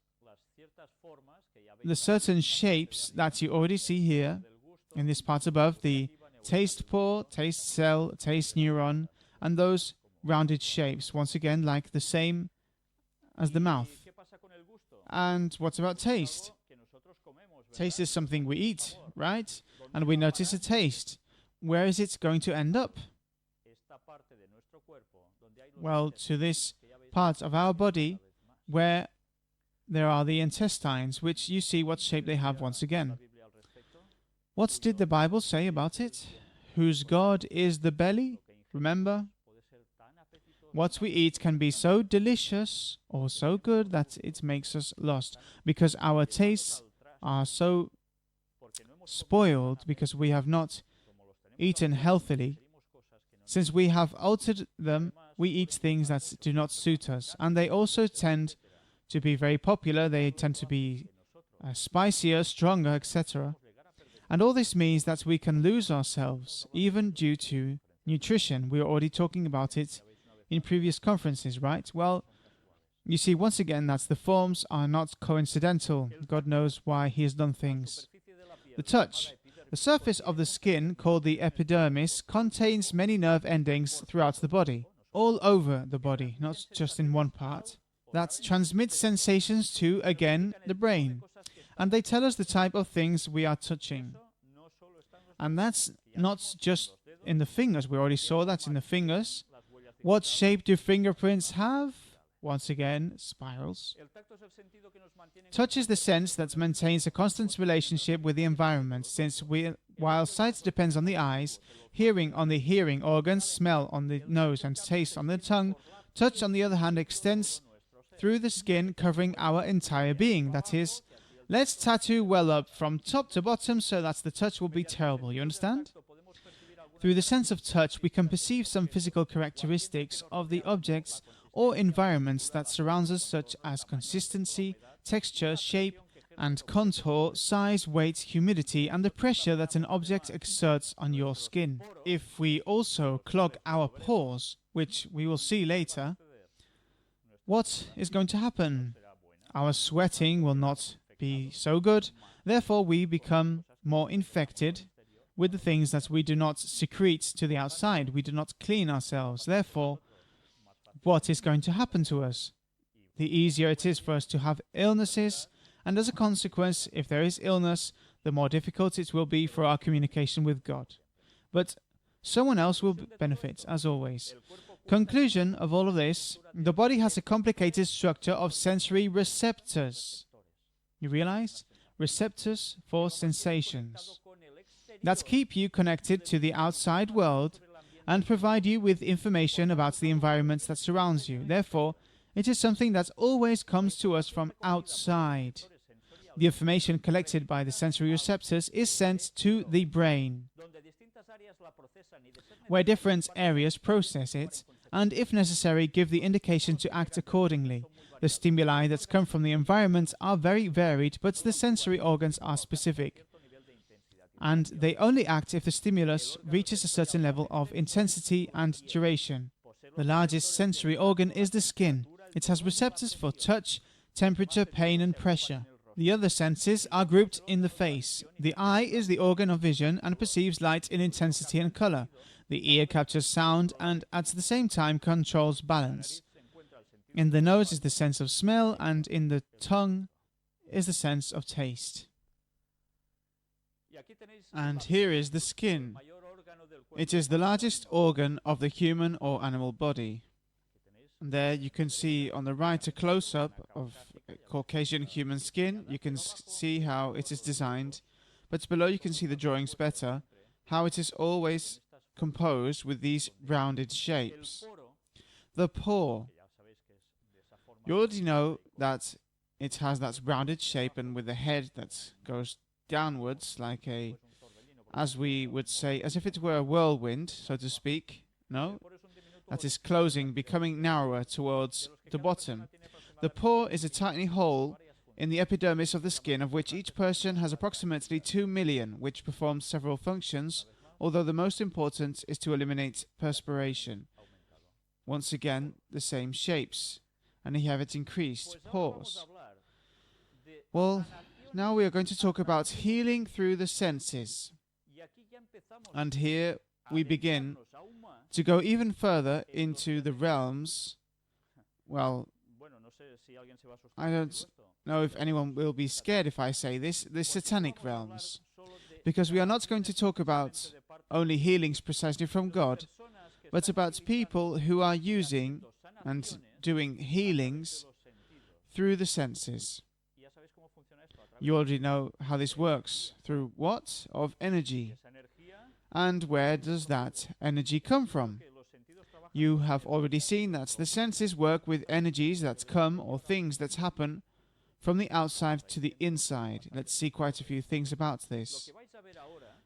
the certain shapes that you already see here in this part above, the taste pore, taste cell, taste neuron, and those rounded shapes, once again like the same as the mouth. And what about taste? Taste is something we eat, right? And we notice a taste. Where is it going to end up? Well, to this part of our body where there are the intestines, which you see what shape they have once again. What did the Bible say about it? Whose God is the belly? Remember? What we eat can be so delicious or so good that it makes us lost, because our tastes are so spoiled because we have not eaten healthily. Since we have altered them, we eat things that do not suit us, and they also tend to be very popular. They tend to be spicier, stronger, etc. And all this means that we can lose ourselves, even due to nutrition. We were already talking about it in previous conferences, right? Well, you see, once again, that the forms are not coincidental. God knows why He has done things. The touch. The surface of the skin, called the epidermis, contains many nerve endings throughout the body, all over the body, not just in one part, that transmits sensations to, again, the brain. And they tell us the type of things we are touching. And that's not just in the fingers. We already saw that in the fingers. What shape do fingerprints have? Once again, spirals. Touch is the sense that maintains a constant relationship with the environment, since while sight depends on the eyes, hearing on the hearing organs, smell on the nose, and taste on the tongue, touch, on the other hand, extends through the skin, covering our entire being. That is, let's tattoo well up from top to bottom so that the touch will be terrible. You understand? Through the sense of touch, we can perceive some physical characteristics of the objects or environments that surrounds us, such as consistency, texture, shape, and contour, size, weight, humidity, and the pressure that an object exerts on your skin. If we also clog our pores, which we will see later, what is going to happen? Our sweating will not be so good, therefore we become more infected with the things that we do not secrete to the outside. We do not clean ourselves. Therefore, what is going to happen to us? The easier it is for us to have illnesses, and as a consequence, if there is illness, the more difficult it will be for our communication with God. But someone else will benefit, as always. Conclusion of all of this, the body has a complicated structure of sensory receptors. You realize? Receptors for sensations that keep you connected to the outside world and provide you with information about the environment that surrounds you. Therefore, it is something that always comes to us from outside. The information collected by the sensory receptors is sent to the brain, where different areas process it, and if necessary, give the indication to act accordingly. The stimuli that come from the environment are very varied, but the sensory organs are specific, and they only act if the stimulus reaches a certain level of intensity and duration. The largest sensory organ is the skin. It has receptors for touch, temperature, pain, and pressure. The other senses are grouped in the face. The eye is the organ of vision and perceives light in intensity and color. The ear captures sound and at the same time controls balance. In the nose is the sense of smell, and in the tongue is the sense of taste. And here is the skin. It is the largest organ of the human or animal body. And there you can see on the right a close-up of Caucasian human skin. You can see how it is designed, but below you can see the drawings better, how it is always composed with these rounded shapes. The pore. You already know that it has that rounded shape and with a head that goes downwards like a, as we would say, as if it were a whirlwind, so to speak. No? That is closing, becoming narrower towards the bottom. The pore is a tiny hole in the epidermis of the skin, of which each person has approximately 2 million, which performs several functions, although the most important is to eliminate perspiration. Once again, the same shapes, and you have it increased, pores. Well, now we are going to talk about healing through the senses. And here we begin to go even further into the realms. Well, I don't know if anyone will be scared if I say this, the satanic realms. Because we are not going to talk about only healings precisely from God, but about people who are using and doing healings through the senses. You already know how this works. Through what? Of energy. And where does that energy come from? You have already seen that the senses work with energies that come, or things that happen, from the outside to the inside. Let's see quite a few things about this.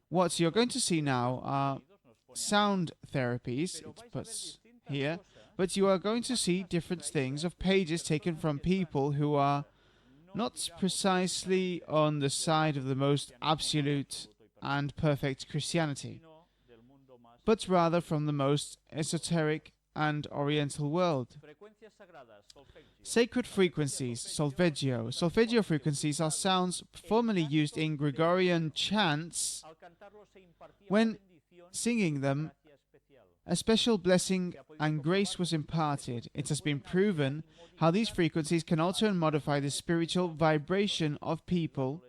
What you're going to see now are sound therapies, it puts here, but you are going to see different things of pages taken from people who are not precisely on the side of the most absolute and perfect Christianity, but rather from the most esoteric and oriental world. Sacred frequencies, solfeggio. Solfeggio frequencies are sounds formerly used in Gregorian chants. When singing them, a special blessing and grace was imparted. It has been proven how these frequencies can alter and modify the spiritual vibration of people,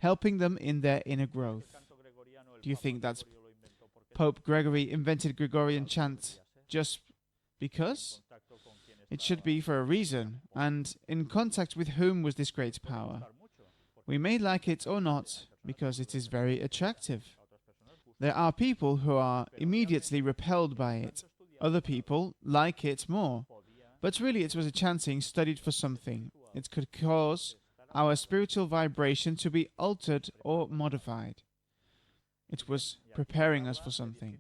helping them in their inner growth. Do you think that's Pope Gregory invented Gregorian chant just because? It should be for a reason. And in contact with whom was this great power? We may like it or not, because it is very attractive. There are people who are immediately repelled by it. Other people like it more. But really it was a chanting studied for something. It could cause our spiritual vibration to be altered or modified. It was preparing us for something.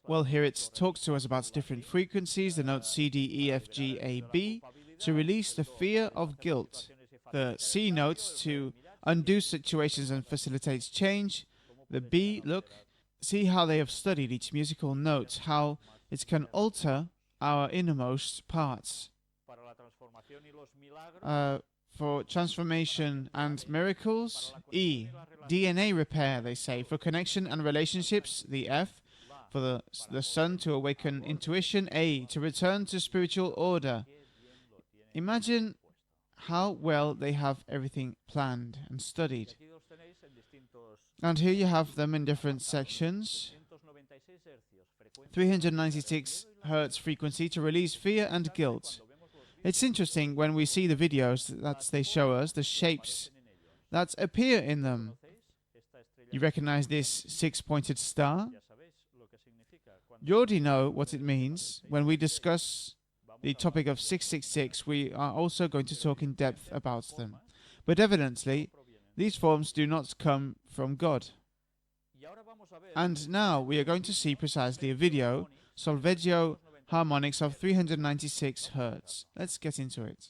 Well, here it talks to us about different frequencies, the notes C, D, E, F, G, A, B, to release the fear of guilt. The C notes to undo situations and facilitate change. The B, look, see how they have studied each musical note, how it can alter our innermost parts. For transformation and miracles, E, DNA repair, they say. For connection and relationships, the F. For the Son, to awaken intuition, A. To return to spiritual order. Imagine how well they have everything planned and studied. And here you have them in different sections. 396 Hertz frequency to release fear and guilt. It's interesting when we see the videos that they show us, the shapes that appear in them. You recognize this six-pointed star? You already know what it means. When we discuss the topic of 666, we are also going to talk in depth about them. But evidently, these forms do not come from God. And now we are going to see precisely a video, solfeggio harmonics of 396 Hertz. Let's get into it.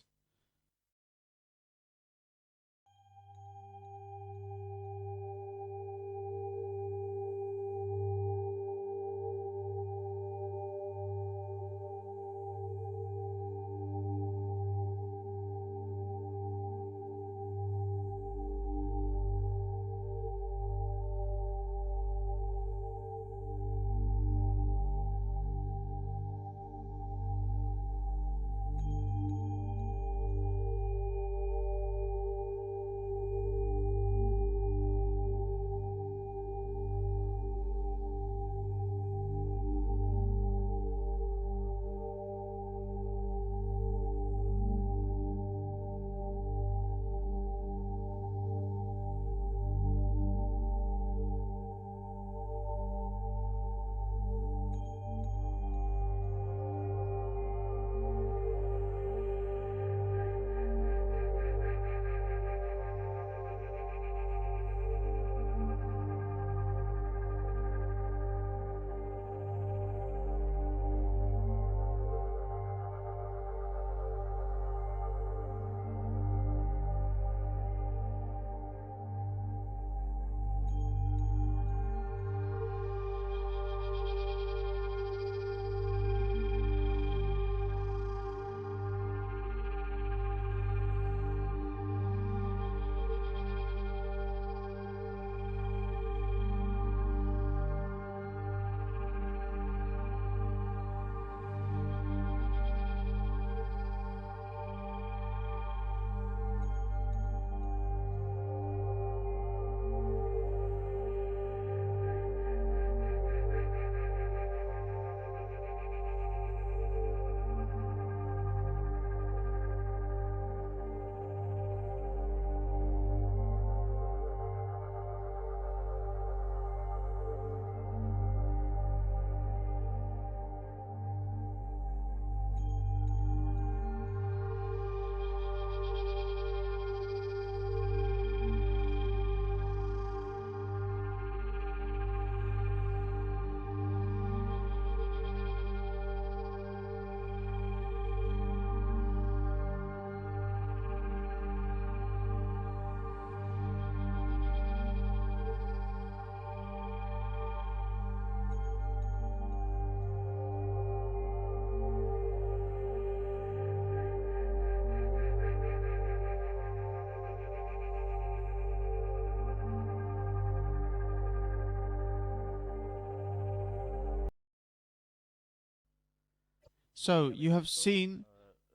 So you have seen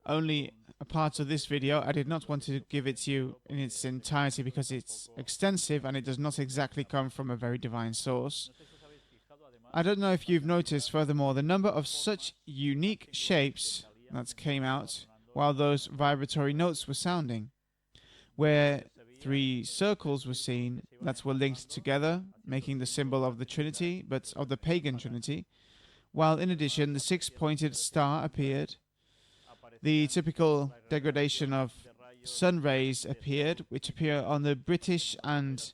only a part of this video. I did not want to give it to you in its entirety because it's extensive and it does not exactly come from a very divine source. I don't know if you've noticed, furthermore, the number of such unique shapes that came out while those vibratory notes were sounding, where 3 circles were seen that were linked together, making the symbol of the Trinity, but of the pagan Trinity, while in addition the 6-pointed star appeared. The typical degradation of sun rays appeared, which appear on the British and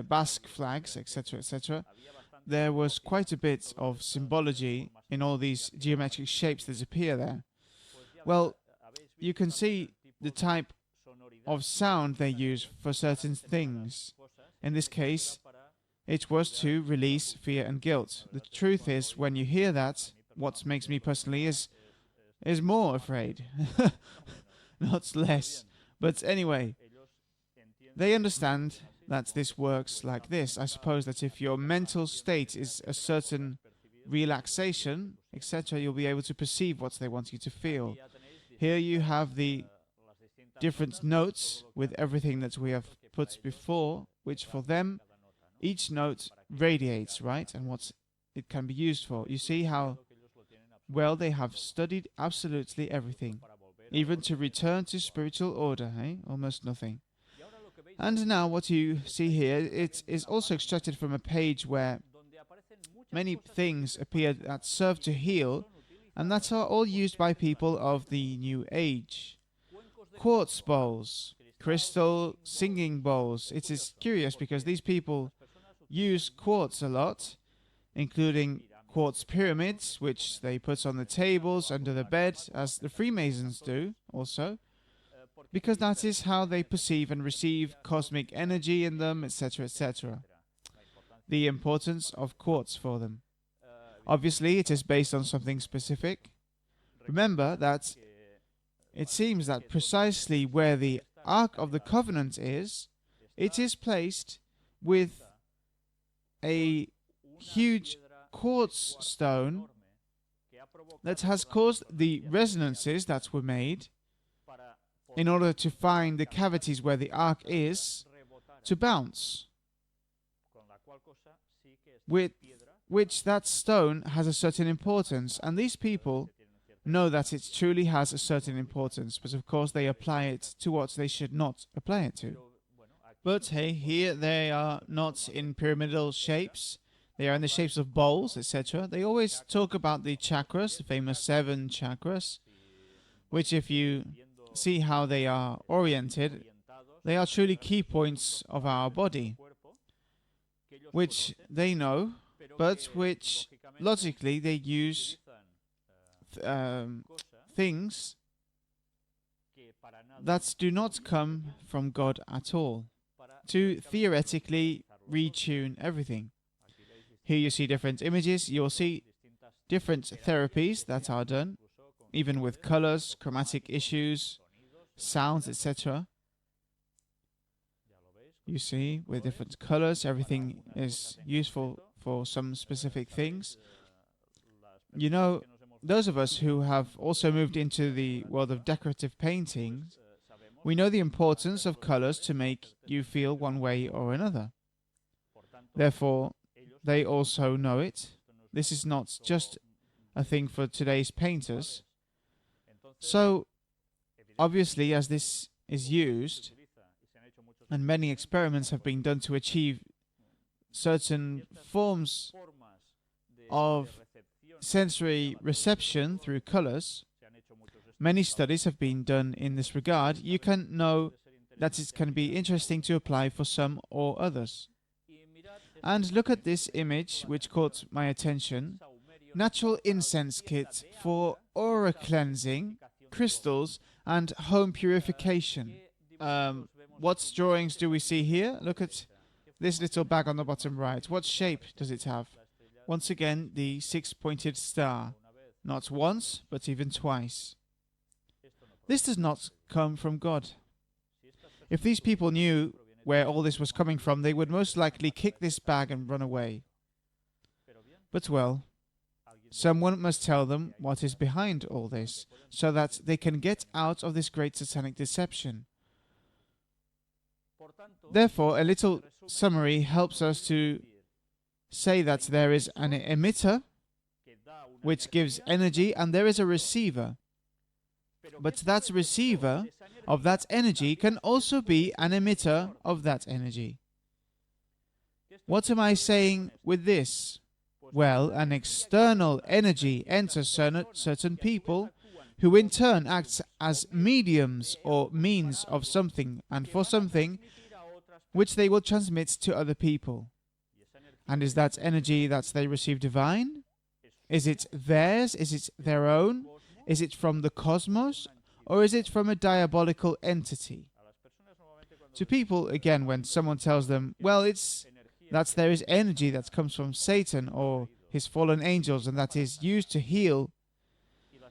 Basque flags, etc., etc. There was quite a bit of symbology in all these geometric shapes that appear there. Well, you can see the type of sound they use for certain things. In this case, it was to release fear and guilt. The truth is, when you hear that, what makes me personally is more afraid, not less. But anyway, they understand that this works like this. I suppose that if your mental state is a certain relaxation, etc., you'll be able to perceive what they want you to feel. Here you have the different notes with everything that we have put before, which for them, each note radiates, right? And what it can be used for. You see how well they have studied absolutely everything, even to return to spiritual order, eh? Almost nothing. And now what you see here, it is also extracted from a page where many things appear that serve to heal, and that are all used by people of the New Age. Quartz bowls, crystal singing bowls. It is curious because these people use quartz a lot, including quartz pyramids, which they put on the tables under the bed, as the Freemasons do also, because that is how they perceive and receive cosmic energy in them, etc., etc. The importance of quartz for them. Obviously, it is based on something specific. Remember that it seems that precisely where the Ark of the Covenant is, it is placed with a huge quartz stone that has caused the resonances that were made in order to find the cavities where the Ark is to bounce, with which that stone has a certain importance, and these people know that it truly has a certain importance, but of course they apply it to what they should not apply it to. But hey, here they are not in pyramidal shapes, they are in the shapes of bowls, etc. They always talk about the chakras, the famous 7 chakras, which if you see how they are oriented, they are truly key points of our body, which they know, but which logically they use things that do not come from God at all, to theoretically retune everything. Here you see different images, you'll see different therapies that are done, even with colors, chromatic issues, sounds, etc. You see, with different colors, everything is useful for some specific things. You know, those of us who have also moved into the world of decorative painting, we know the importance of colors to make you feel one way or another. Therefore, they also know it. This is not just a thing for today's painters. So, obviously, as this is used, and many experiments have been done to achieve certain forms of sensory reception through colors, many studies have been done in this regard. You can know that it can be interesting to apply for some or others. And look at this image which caught my attention. Natural incense kit for aura cleansing, crystals, and home purification. What drawings do we see here? Look at this little bag on the bottom right. What shape does it have? Once again, the 6-pointed star. Not once, but even twice. This does not come from God. If these people knew where all this was coming from, they would most likely kick this bag and run away. But well, Someone must tell them what is behind all this, so that they can get out of this great satanic deception. Therefore, a little summary helps us to say that there is an emitter, which gives energy, and there is a receiver. But that receiver of that energy can also be an emitter of that energy. What am I saying with this? Well, an external energy enters certain people, who in turn acts as mediums or means of something and for something, which they will transmit to other people. And is that energy that they receive divine? Is it theirs? Is it their own? Is it from the cosmos? Or is it from a diabolical entity? To people, again, when someone tells them, well, it's that there is energy that comes from Satan or his fallen angels and that is used to heal,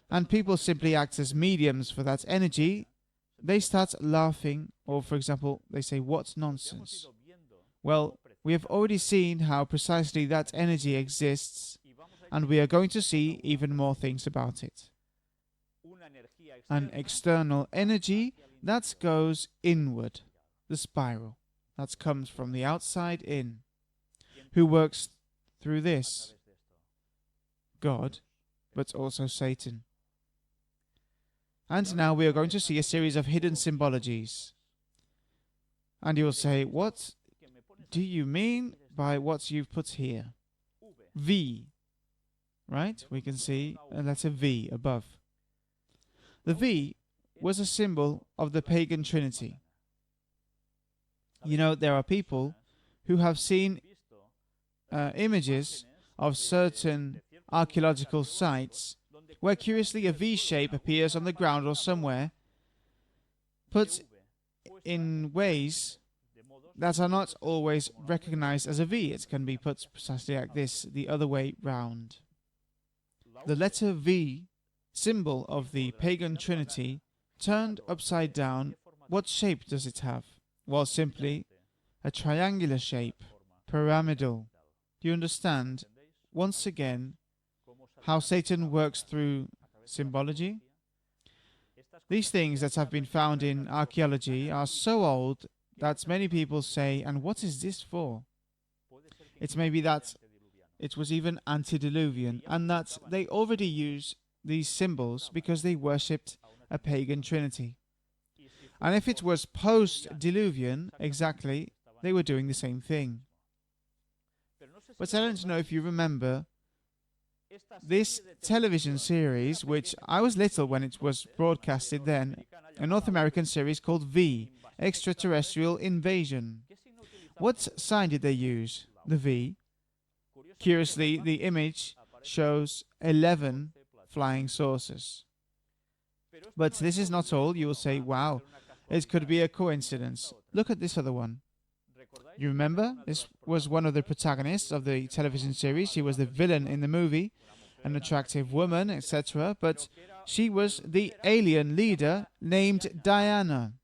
and people simply act as mediums for that energy, they start laughing, or for example, they say, what nonsense. Well, we have already seen how precisely that energy exists, and we are going to see even more things about it. An external energy that goes inward, the spiral, that comes from the outside in. Who works through this? God, but also Satan. And now we are going to see a series of hidden symbologies. And you will say, what do you mean by what you've put here? V. Right? We can see a letter V above. The V was a symbol of the pagan trinity. You know, there are people who have seen images of certain archaeological sites where curiously a V shape appears on the ground or somewhere, put in ways that are not always recognized as a V. It can be put precisely like this, the other way round. The letter V, symbol of the pagan trinity, turned upside down, what shape does it have? Well, simply a triangular shape, pyramidal. Do you understand, once again, how Satan works through symbology? These things that have been found in archaeology are so old that many people say, and what is this for? It may be that it was even antediluvian, and that they already use these symbols because they worshipped a pagan trinity. And if it was post-diluvian, exactly, they were doing the same thing. But I don't know if you remember this television series, which I was little when it was broadcasted then, a North American series called V, Extraterrestrial Invasion. What sign did they use? The V. Curiously, the image shows 11 flying saucers. But this is not all. You will say, wow, it could be a coincidence. Look at this other one. You remember? This was one of the protagonists of the television series. She was the villain in the movie, an attractive woman, etc. But she was the alien leader named Diana.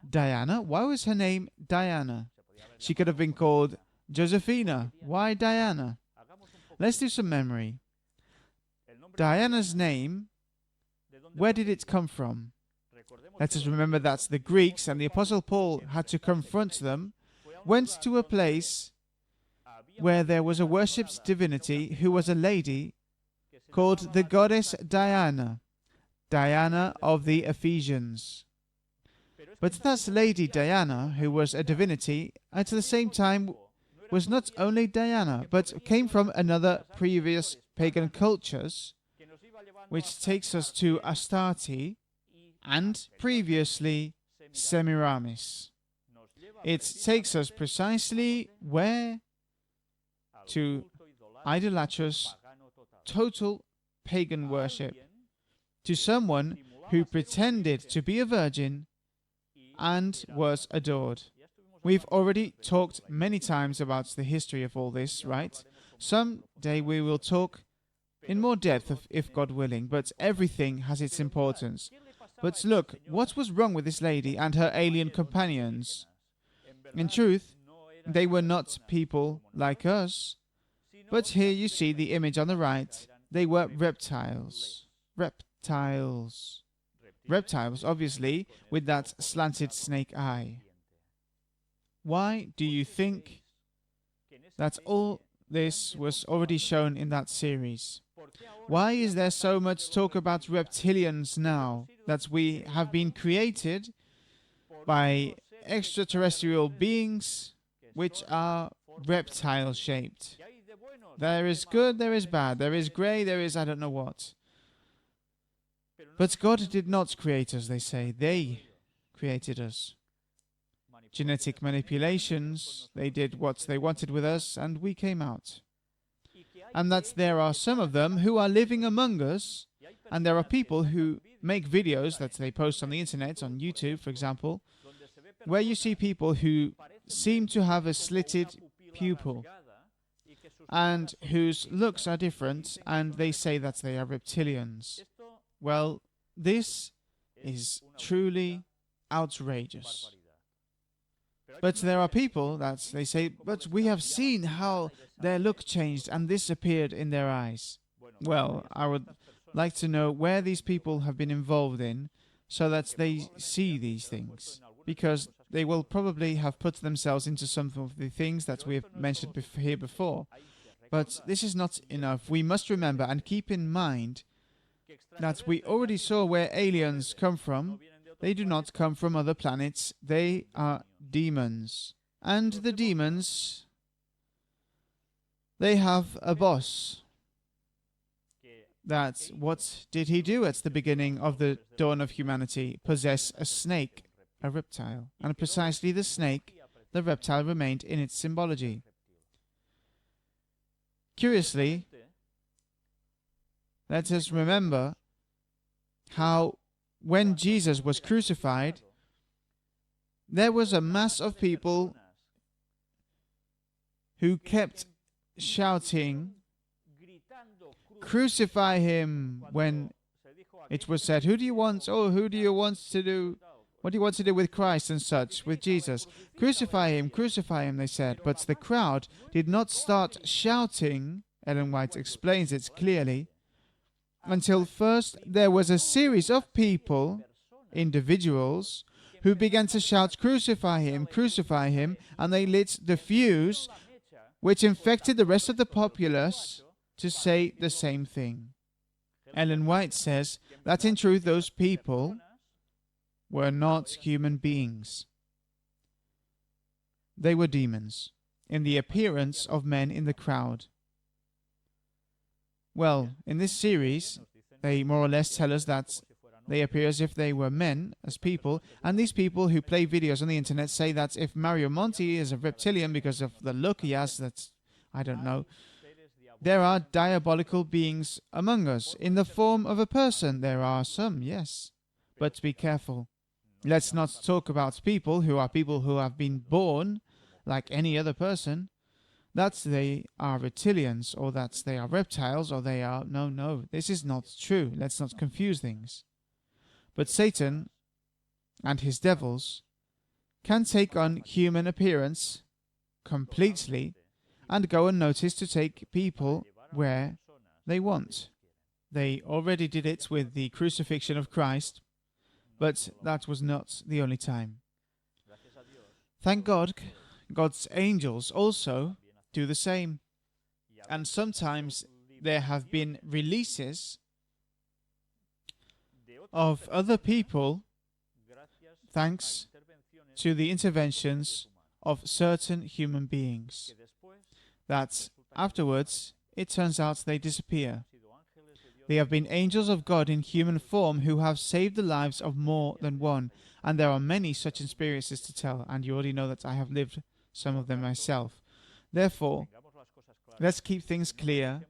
Diana? Why was her name Diana? She could have been called Josephina. Why Diana? Let's do some memory. Diana's name, where did it come from? Let us remember that the Greeks and the Apostle Paul had to confront them, went to a place where there was a worshipped divinity who was a lady called the goddess Diana, Diana of the Ephesians. But that lady Diana, who was a divinity, at the same time was not only Diana, but came from another previous pagan cultures, which takes us to Astarte and previously Semiramis. It takes us precisely where? To idolatrous, total pagan worship, to someone who pretended to be a virgin and was adored. We've already talked many times about the history of all this, right? Someday we will talk in more depth, if God willing, but everything has its importance. But look, what was wrong with this lady and her alien companions? In truth, they were not people like us. But here you see the image on the right, they were reptiles. Reptiles. Reptiles, obviously, with that slanted snake eye. Why do you think that all this was already shown in that series? Why is there so much talk about reptilians now, that we have been created by extraterrestrial beings which are reptile-shaped? There is good, there is bad, there is grey, there is I don't know what. But God did not create us, they say. They created us. Genetic manipulations, they did what they wanted with us, and we came out. And that there are some of them who are living among us, and there are people who make videos that they post on the internet, on YouTube, for example, where you see people who seem to have a slitted pupil, and whose looks are different, and they say that they are reptilians. Well, this is truly outrageous. But there are people that they say, but we have seen how their look changed and this appeared in their eyes. Well, I would like to know where these people have been involved in so that they see these things, because they will probably have put themselves into some of the things that we have mentioned here before. But this is not enough. We must remember and keep in mind that we already saw where aliens come from. They do not come from other planets. They are demons. And the demons, they have a boss. That, what did he do at the beginning of the dawn of humanity? Possess a snake, a reptile. And precisely the snake, the reptile, remained in its symbology. Curiously, let us remember how when Jesus was crucified, there was a mass of people who kept shouting, "Crucify him," when it was said, "Who do you want? Oh, who do you want to do? What do you want to do with Christ and such, with Jesus? Crucify him," they said. But the crowd did not start shouting, Ellen White explains it clearly, until first there was a series of people, individuals, who began to shout, crucify him," and they lit the fuse which infected the rest of the populace to say the same thing. Ellen White says that in truth those people were not human beings. They were demons, in the appearance of men in the crowd. Well, in this series, they more or less tell us that they appear as if they were men, as people, and these people who play videos on the internet say that if Mario Monti is a reptilian because of the look he has, that's, I don't know, there are diabolical beings among us. In the form of a person, there are some, yes. But be careful. Let's not talk about people who have been born like any other person, that they are reptilians, or that they are reptiles, or they are... No, this is not true. Let's not confuse things. But Satan and his devils can take on human appearance completely and go unnoticed to take people where they want. They already did it with the crucifixion of Christ, but that was not the only time. Thank God, God's angels also do the same. And sometimes there have been releases of other people thanks to the interventions of certain human beings, that afterwards it turns out they disappear. They have been angels of God in human form who have saved the lives of more than one, and there are many such experiences to tell, and you already know that I have lived some of them myself. Therefore, let's keep things clear,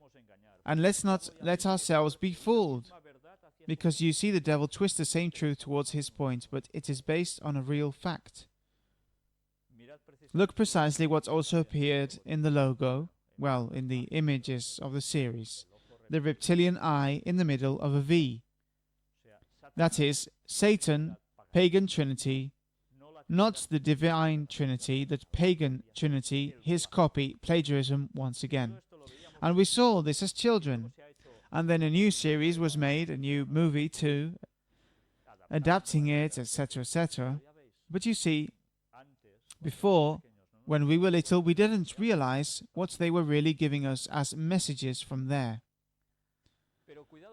and let's not let ourselves be fooled, because you see the devil twist the same truth towards his point, but it is based on a real fact. Look precisely what also appeared in the logo, well, in the images of the series. The reptilian eye in the middle of a V. That is, Satan, pagan trinity, not the divine trinity, the pagan trinity, his copy, plagiarism once again. And we saw this as children. And then a new series was made, a new movie too, adapting it, etc., etc. But you see, before, when we were little, we didn't realize what they were really giving us as messages from there.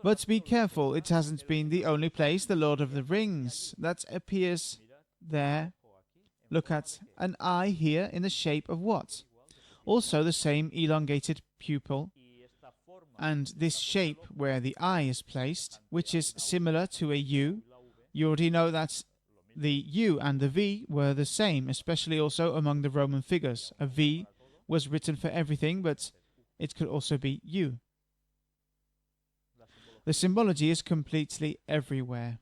But be careful, it hasn't been the only place, the Lord of the Rings, that appears there. Look at an eye here in the shape of what? Also the same elongated pupil, and this shape where the eye is placed, which is similar to a U. You already know that the U and the V were the same, especially also among the Roman figures. A V was written for everything, but it could also be U. The symbology is completely everywhere.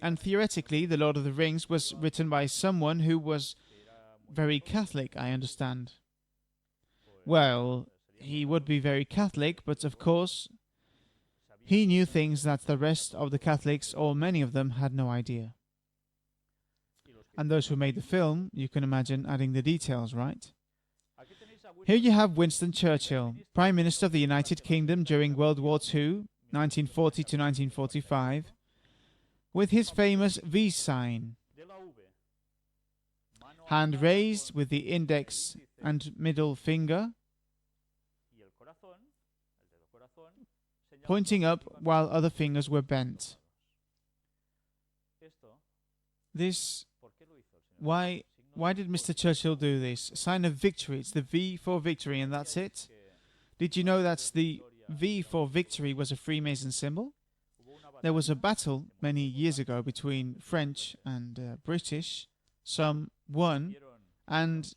And theoretically, The Lord of the Rings was written by someone who was very Catholic, I understand. Well, he would be very Catholic, but of course, he knew things that the rest of the Catholics, or many of them, had no idea. And those who made the film, you can imagine adding the details, right? Here you have Winston Churchill, Prime Minister of the United Kingdom during World War II, 1940 to 1945, with his famous V sign, hand raised with the index and middle finger, pointing up while other fingers were bent. This, why did Mr. Churchill do this? A sign of victory. It's the V for victory, and that's it. Did you know that the V for victory was a Freemason symbol? There was a battle many years ago between French and British. Some won, and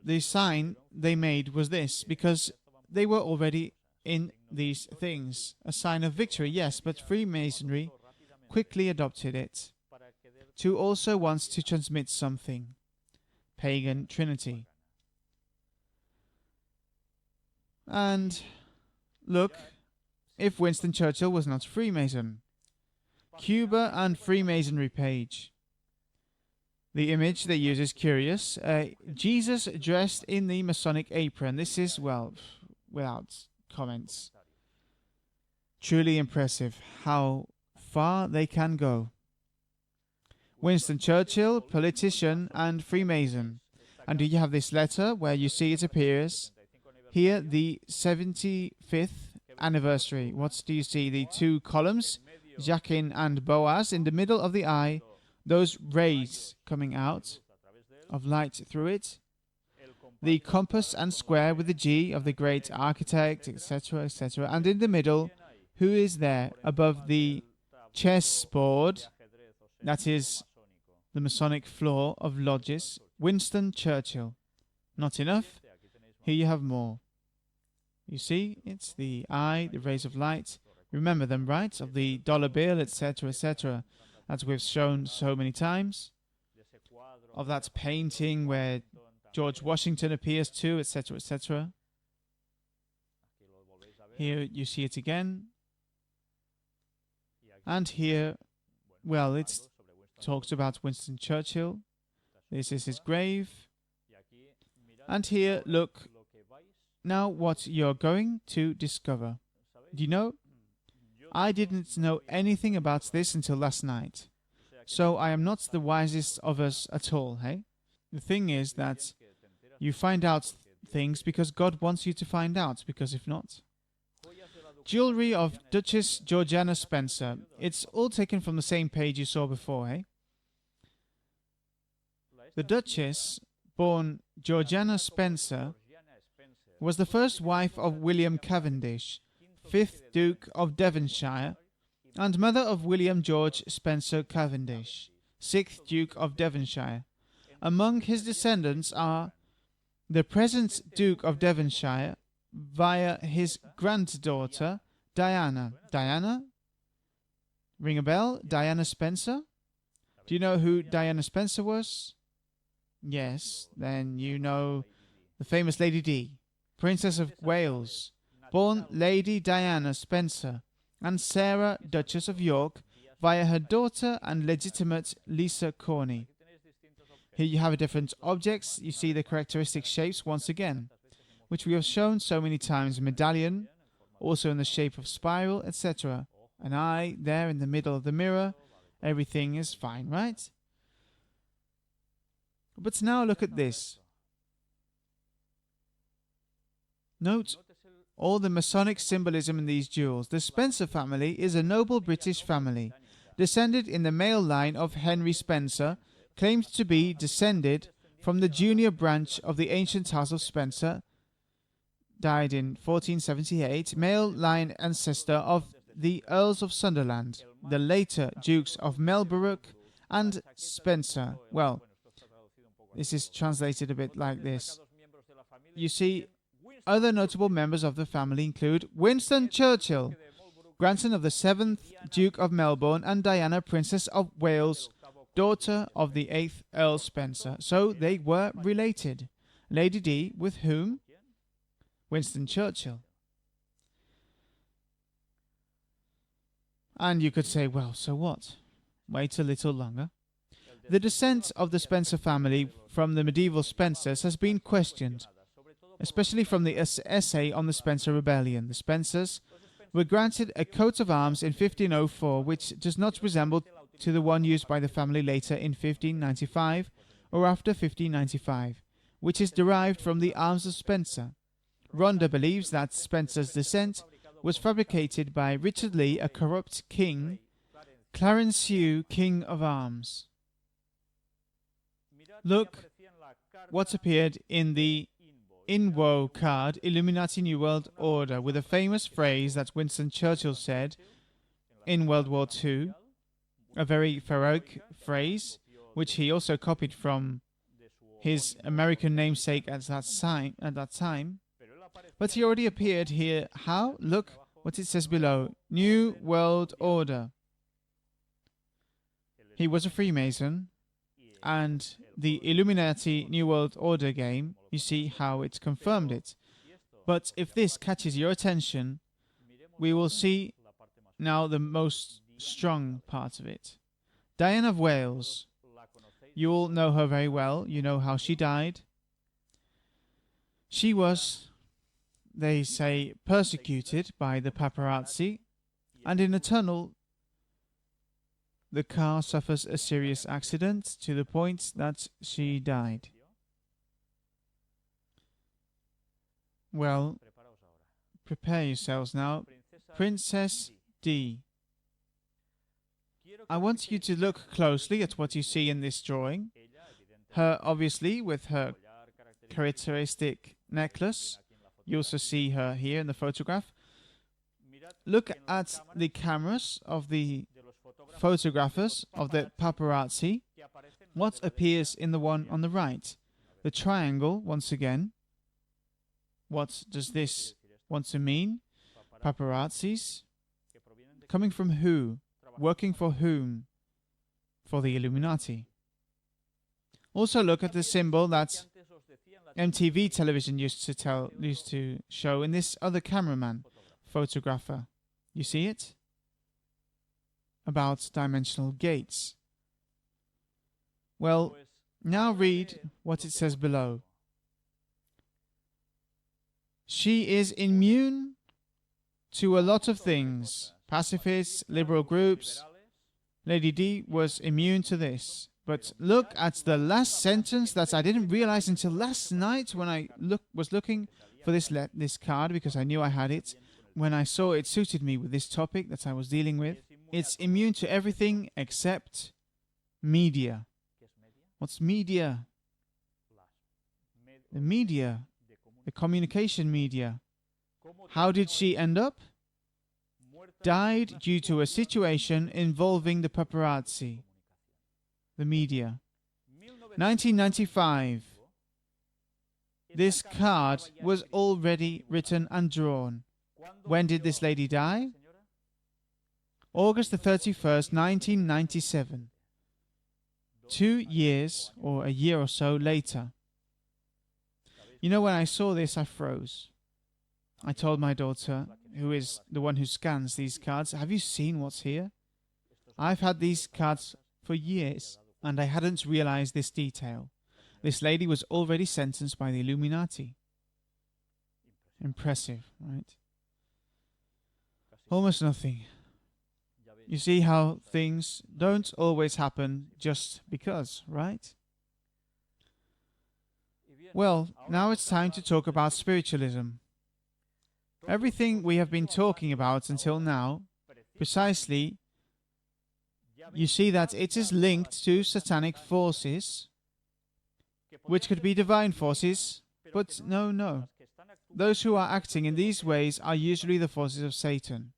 the sign they made was this, because they were already in these things. A sign of victory, yes, but Freemasonry quickly adopted it to also want to transmit something. Pagan Trinity. And look, if Winston Churchill was not Freemason. Cuba and Freemasonry page. The image they use is curious. Jesus dressed in the Masonic apron. This is, well, without comments. Truly impressive how far they can go. Winston Churchill, politician and Freemason. And do you have this letter where you see it appears? Here, the 75th anniversary. What do you see? The two columns, Jachin and Boaz, in the middle of the eye, those rays coming out of light through it. The compass and square with the G of the great architect, etc., etc. And in the middle, who is there above the chessboard? That is the Masonic floor of lodges. Winston Churchill. Not enough? Here you have more. You see, it's the eye, the rays of light. Remember them, right? Of the dollar bill, etc., etc. As we've shown so many times. Of that painting where George Washington appears too, etc., etc. Here you see it again. And here, well, it's talks about Winston Churchill. This is his grave. And here, look, now what you're going to discover. Do you know? I didn't know anything about this until last night. So I am not the wisest of us at all, hey? The thing is that you find out things because God wants you to find out, because if not... Jewelry of Duchess Georgiana Spencer. It's all taken from the same page you saw before, eh? The Duchess, born Georgiana Spencer, was the first wife of William Cavendish, 5th Duke of Devonshire, and mother of William George Spencer Cavendish, 6th Duke of Devonshire. Among his descendants are the present Duke of Devonshire, via his granddaughter, Diana. Diana? Ring a bell? Diana Spencer? Do you know who Diana Spencer was? Yes, then you know the famous Lady Di, Princess of Wales, born Lady Diana Spencer, and Sarah, Duchess of York, via her daughter and legitimate Lisa Corney. Here you have different objects. You see the characteristic shapes once again, which we have shown so many times. Medallion also in the shape of spiral, etc. An eye there in the middle of the mirror. Everything is fine, right? But now look at this. Note all the Masonic symbolism in these jewels. The Spencer family is a noble British family, descended in the male line of Henry Spencer, claimed to be descended from the junior branch of the ancient house of Spencer, died in 1478, male line ancestor of the Earls of Sunderland, the later Dukes of Marlborough and Spencer. Well, this is translated a bit like this. You see, other notable members of the family include Winston Churchill, grandson of the 7th Duke of Melbourne, and Diana, Princess of Wales, daughter of the 8th Earl Spencer. So they were related. Lady D, with whom? Winston Churchill. And you could say, well, so what? Wait a little longer. The descent of the Spencer family from the medieval Spencers has been questioned, especially from the essay on the Spencer Rebellion. The Spencers were granted a coat of arms in 1504 which does not resemble to the one used by the family later in 1595 or after 1595, which is derived from the arms of Spencer. Ronda believes that Spencer's descent was fabricated by Richard Lee, a corrupt king, Clarencieux, king of arms. Look what appeared in the Inwo card, Illuminati New World Order, with a famous phrase that Winston Churchill said in World War II, a very Farouk phrase, which he also copied from his American namesake at that time. But he already appeared here. How? Look what it says below. New World Order. He was a Freemason, and the Illuminati New World Order game, you see how it confirmed it. But if this catches your attention, we will see now the most strong part of it. Diana of Wales. You all know her very well. You know how she died. She was, they say, persecuted by the paparazzi, and in a tunnel the car suffers a serious accident to the point that she died. Well, prepare yourselves now. Princess D. I want you to look closely at what you see in this drawing. Her, obviously, with her characteristic necklace. You also see her here in the photograph. Look at the cameras of the photographers of the paparazzi. What appears in the one on the right? The triangle, once again. What does this want to mean? Paparazzis. Coming from who? Working for whom? For the Illuminati. Also look at the symbol that MTV television used to show in this other cameraman, photographer. You see it? About dimensional gates. Well, now read what it says below. She is immune to a lot of things. Pacifists, liberal groups. Lady D was immune to this. But look at the last sentence that I didn't realize until last night when I was looking for this card, because I knew I had it. When I saw it suited me with this topic that I was dealing with. It's immune to everything except media. What's media? The media. The communication media. How did she end up? Died due to a situation involving the paparazzi. The media. 1995. This card was already written and drawn. When did this lady die? August the 31st, 1997. 2 years, or a year or so later. You know, when I saw this, I froze. I told my daughter, who is the one who scans these cards, have you seen what's here? I've had these cards for years, and I hadn't realized this detail. This lady was already sentenced by the Illuminati. Impressive, right? Almost nothing. You see how things don't always happen just because, right? Well, now it's time to talk about spiritualism. Everything we have been talking about until now, precisely, you see that it is linked to satanic forces, which could be divine forces, but no. Those who are acting in these ways are usually the forces of Satan,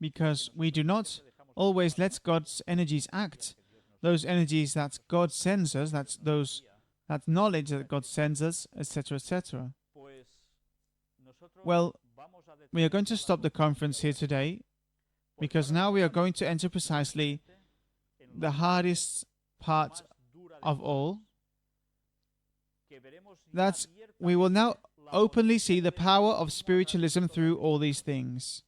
because we do not always let God's energies act. Those energies that God sends us, that knowledge that God sends us, etc., etc. Well, we are going to stop the conference here today, because now we are going to enter precisely the hardest part of all, that we will now openly see the power of spiritualism through all these things.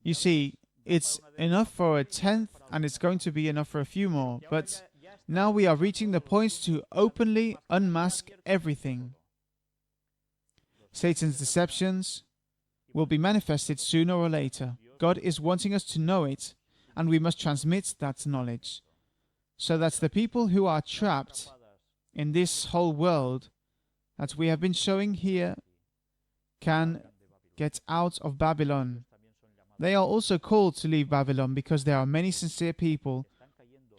You see, it's enough for a tenth, and it's going to be enough for a few more, but now we are reaching the point to openly unmask everything. Satan's deceptions will be manifested sooner or later. God is wanting us to know it, and we must transmit that knowledge, so that the people who are trapped in this whole world that we have been showing here can get out of Babylon. They are also called to leave Babylon because there are many sincere people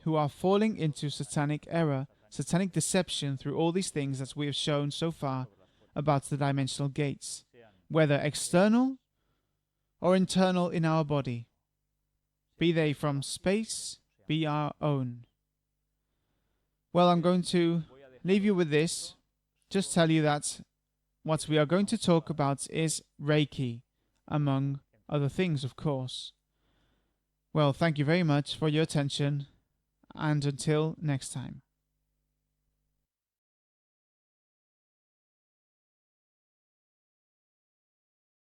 who are falling into satanic error, satanic deception through all these things that we have shown so far about the dimensional gates, whether external or internal in our body, be they from space, be our own. Well, I'm going to leave you with this. Just tell you that what we are going to talk about is Reiki, among other things, of course. Well, thank you very much for your attention, and until next time.